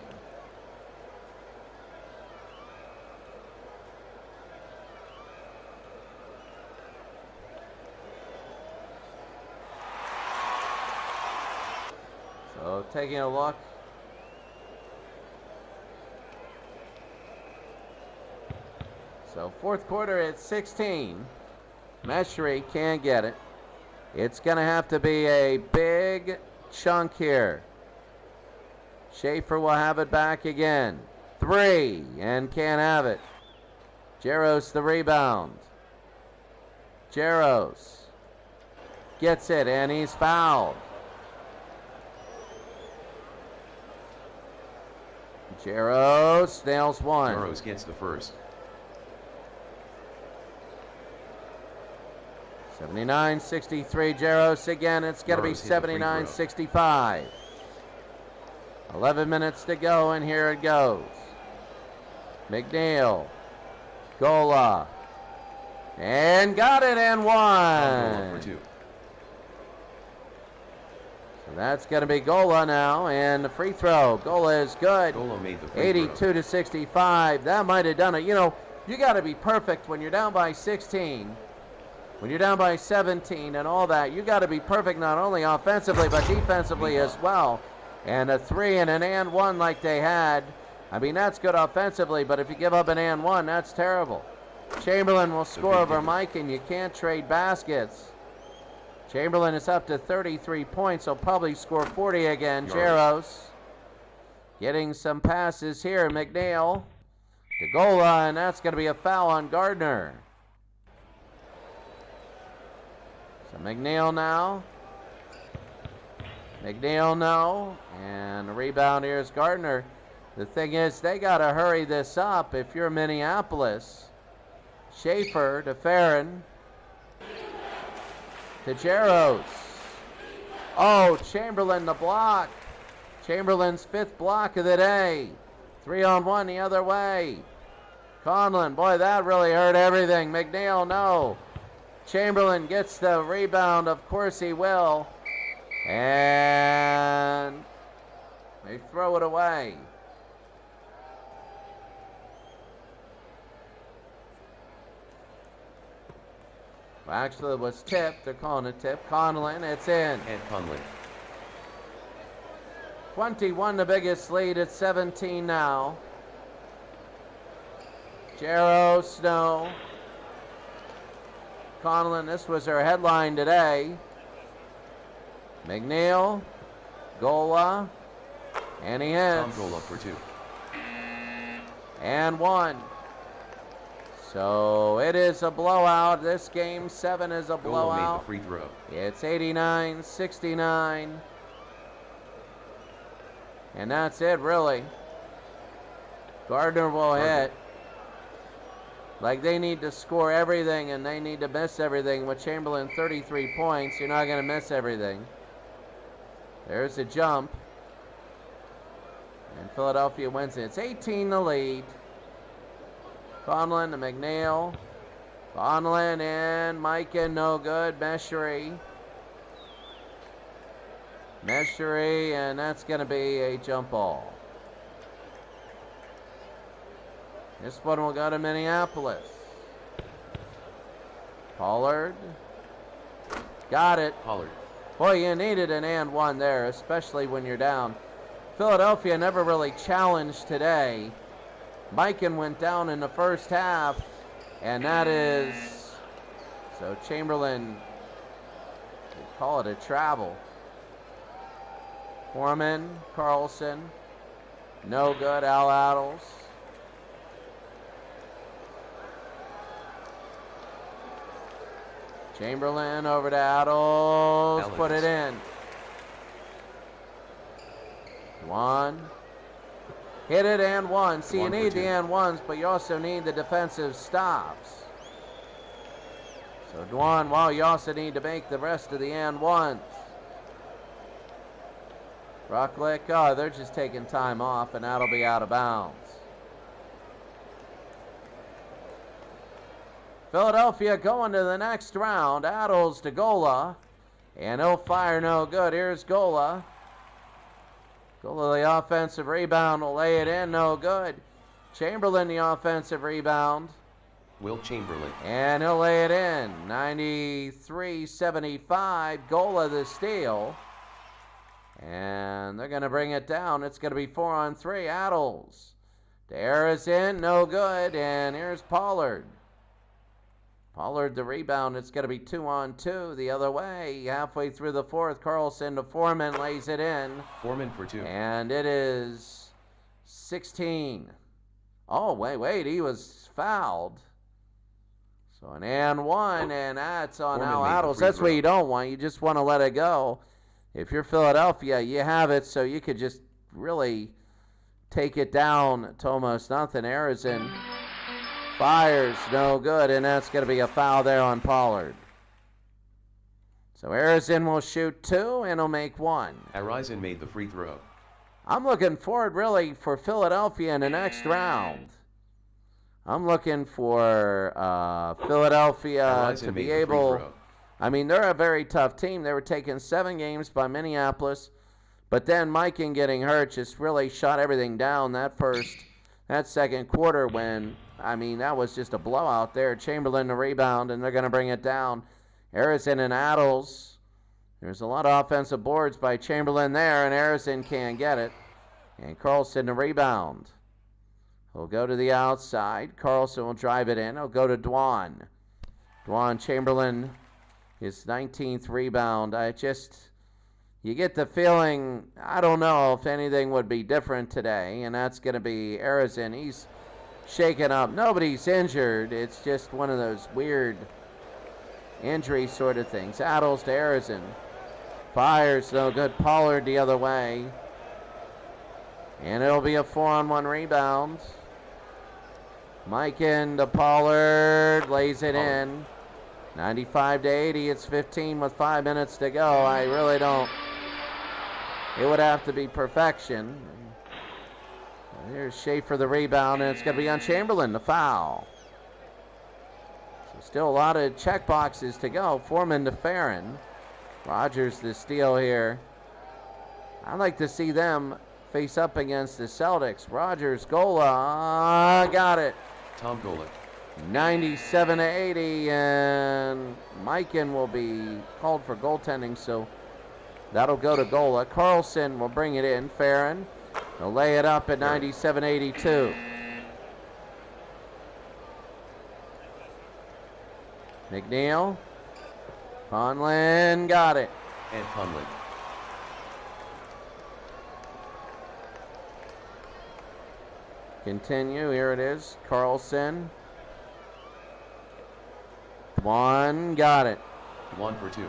So taking a look. So fourth quarter at 16. Meshry can't get it. It's going to have to be a big chunk here. Schaefer will have it back again. 3, and can't have it. Jarros the rebound. Jarros gets it, and he's fouled. Jarros nails one. Jarros gets the first. 79-63. Jarros again. It's going to be 79-65. 11 minutes to go, and here it goes. McNeil. Gola. And got it, and one. For 2. So that's going to be Gola now, and the free throw. Gola is good. Gola made the free 82 to 65. That might have done it. You know, you got to be perfect when you're down by 16. When you're down by 17 and all that, you got to be perfect not only offensively but defensively as well. And a 3 and an and 1 like they had. I mean, that's good offensively, but if you give up an and 1, that's terrible. Chamberlain will score over Mike, and you can't trade baskets. Chamberlain is up to 33 points. He'll probably score 40 again. Jaros getting some passes here. McNeil to Gola, and that's going to be a foul on Gardner. So McNeil now. McNeil no. And the rebound here is Gardner. The thing is, they got to hurry this up if you're Minneapolis. Schaefer to Farron. To Jaros. Oh, Chamberlain the block. Chamberlain's 5th block of the day. 3-on-1 the other way. Conlon, boy, that really hurt everything. McNeil, no. Chamberlain gets the rebound, of course he will. And they throw it away. Well, actually, it was tipped. They're calling it tip. Conlon, it's in. And Conlon. 21, the biggest lead at 17 now. Jaros, no. Conlon, this was her headline today. McNeil, Gola, and he hits. Tom Gola for 2. And 1. So it is a blowout. This game 7 is a Gola blowout. made the free throw. It's 89-69. And that's it, really. Gardner will hit. Like, they need to score everything and they need to miss everything. With Chamberlain 33 points, you're not going to miss everything. There's a jump. And Philadelphia wins it. It's 18 the lead. Conlon to McNeil. Conlon and Micah, no good. Meshery. Meshery, and that's going to be a jump ball. This one will go to Minneapolis. Pollard. Got it. Pollard. Boy, you needed an and 1 there, especially when you're down. Philadelphia never really challenged today. Mikan went down in the first half, and that is, so Chamberlain, they call it a travel. Foreman, Carlson, no good. Al Addles. Chamberlain over to Addles, put it in. 1. Hit it and 1. See, you need the and 1s, but you also need the defensive stops. So Dwan, well, you also need to make the rest of the and 1s. Rocklick, oh, they're just taking time off, and that'll be out of bounds. Philadelphia going to the next round. Addles to Gola, and he'll fire no good. Here's Gola. Gola, the offensive rebound, will lay it in, no good. Chamberlain, the offensive rebound. Will Chamberlain. And he'll lay it in. 93-75. Gola, the steal. And they're going to bring it down. It's going to be 4-on-3. Addles. Harris in, no good. And here's Pollard. Pollard the rebound. It's going to be 2-on-2 the other way. Halfway through the 4th, Carlson to Foreman lays it in. Foreman for 2. And it is 16. Oh, wait. He was fouled. So an and 1, and that's on Al Addles. That's what you don't want. You just want to let it go. If you're Philadelphia, you have it, so you could just really take it down to almost nothing. Harrison fires, no good, and that's going to be a foul there on Pollard. So Harrison will shoot 2, and he'll make 1. Arisen made the free throw. I'm looking forward, really, for Philadelphia in the next round. I'm looking for Philadelphia to be able I mean, they're a very tough team. They were taking 7 games by Minneapolis, but then Mikan getting hurt just really shut everything down that second quarter when, I mean, that was just a blowout there. Chamberlain the rebound, and they're going to bring it down. Harrison and Adels. There's a lot of offensive boards by Chamberlain there, and Harrison can't get it. And Carlson the rebound. He'll go to the outside. Carlson will drive it in. He'll go to Dwan. Dwan Chamberlain, his 19th rebound. You get the feeling, I don't know if anything would be different today, and that's going to be Harrison. He's shaken up. Nobody's injured. It's just one of those weird injury sort of things. Adels to Harrison. Fires, no good. Pollard the other way. And it'll be a 4-on-1 rebound. Mikan to Pollard, lays it in. 95-80, it's 15 with 5 minutes to go. I really don't. It would have to be perfection. Here's Schaefer the rebound, and it's going to be on Chamberlain, the foul. So still a lot of check boxes to go. Foreman to Farron. Rogers the steal here. I'd like to see them face up against the Celtics. Rogers, Gola, got it. Tom Gola. 97-80, and Mikan will be called for goaltending, so that'll go to Gola. Carlson will bring it in. Farron will lay it up at 97-82. McNeil. Conlin got it. And Conlin. Continue. Here it is. Carlson. One got it. 1 for 2.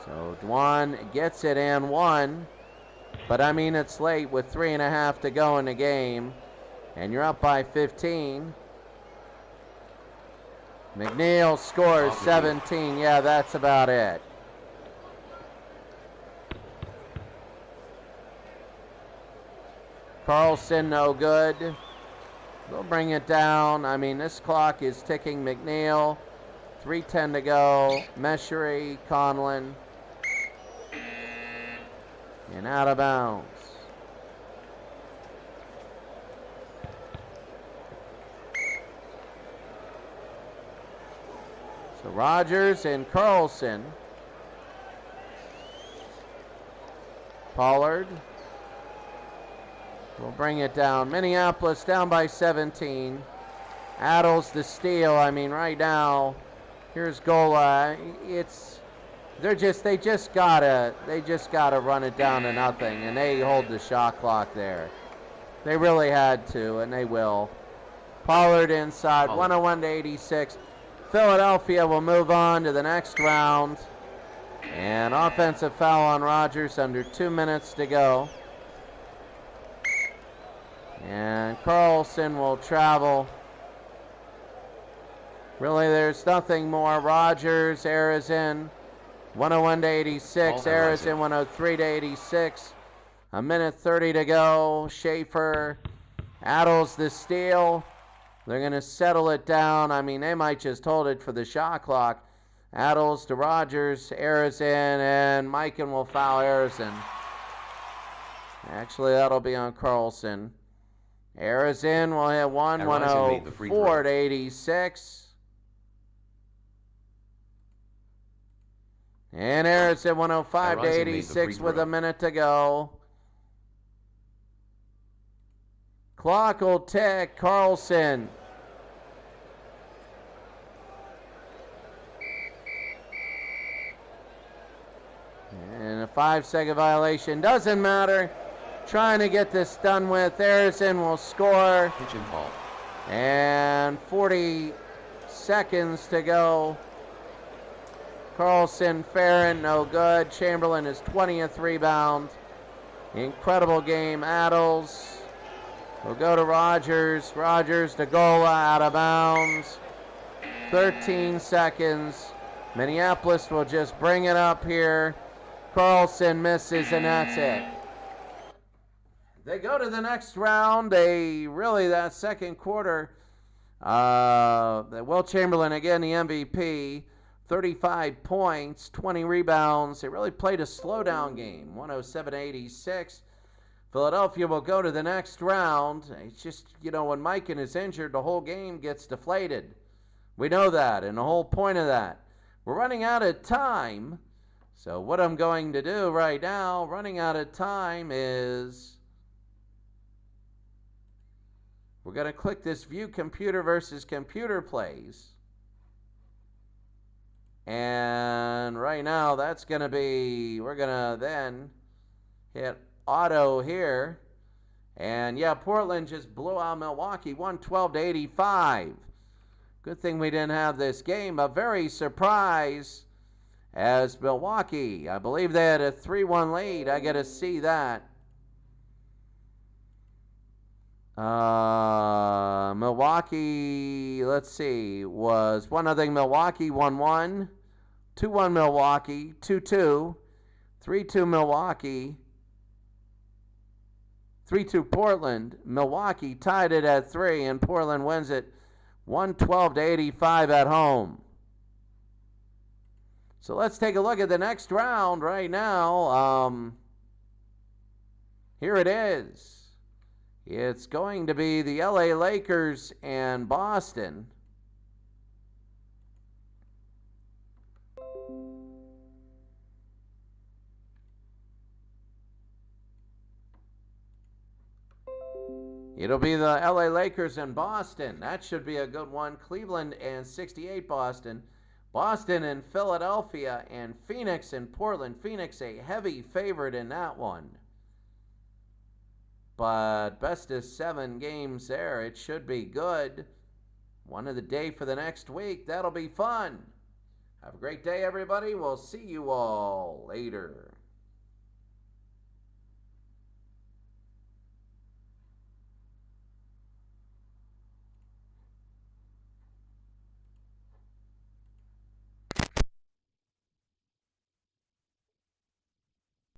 So Dwan gets it and 1. But I mean, it's late with 3.5 to go in the game. And you're up by 15. McNeil scores 17. Yeah, that's about it. Carlson, no good. They'll bring it down. I mean, this clock is ticking. McNeil, 3:10 to go. Meshery, Conlin, and out of bounds. So Rogers and Carlson. Pollard will bring it down. Minneapolis down by 17. Adels the steal. I mean, right now, here's Gola. They just gotta run it down to nothing, and they hold the shot clock there. They really had to, and they will. Pollard inside, 101-86. Philadelphia will move on to the next round. And offensive foul on Rogers under 2 minutes to go. And Carlson will travel. Really, there's nothing more. Rogers, errors in. 101-86. Errors in 103-86. 1:30 to go. Schaefer. Adels the steal. They're going to settle it down. I mean, they might just hold it for the shot clock. Adels to Rogers. Errors in. And Mikan will foul Harrison. Actually, that'll be on Carlson. Errors in. We'll hit 104-86. And Harrison 105-86 with a minute to go. Clock will tick. Carlson. And a 5-second violation. Doesn't matter. Trying to get this done with. Harrison will score. Pitch and ball. And 40 seconds to go. Carlson, Farron, no good. Chamberlain, his 20th rebound. Incredible game. Adels will go to Rogers. Rogers to Gola, out of bounds. 13 seconds. Minneapolis will just bring it up here. Carlson misses, and that's it. They go to the next round. That second quarter, Will Chamberlain, again, the MVP. 35 points, 20 rebounds. They really played a slowdown game, 107-86. Philadelphia will go to the next round. It's just, when Mikan is injured, the whole game gets deflated. We know that, and the whole point of that. We're running out of time. So what I'm going to do right now, running out of time, is we're going to click this View Computer versus Computer Plays. And right now, that's going to be, we're going to then hit Auto here. And yeah, Portland just blew out Milwaukee, 112-85. Good thing we didn't have this game. A very surprise as Milwaukee, I believe they had a 3-1 lead. I got to see that. Milwaukee, let's see, was 1-0 Milwaukee, 1-1, 2-1 Milwaukee, 2-2, 3-2 Milwaukee, 3-2 Portland. Milwaukee tied it at 3, and Portland wins it 112-85 at home. So let's take a look at the next round right now. Here it is. It's going to be the LA Lakers and Boston. It'll be the LA Lakers and Boston. That should be a good one. Cleveland and 68 Boston. Boston and Philadelphia, and Phoenix and Portland. Phoenix a heavy favorite in that one. But best of 7 games there. It should be good. One of the day for the next week. That'll be fun. Have a great day, everybody. We'll see you all later.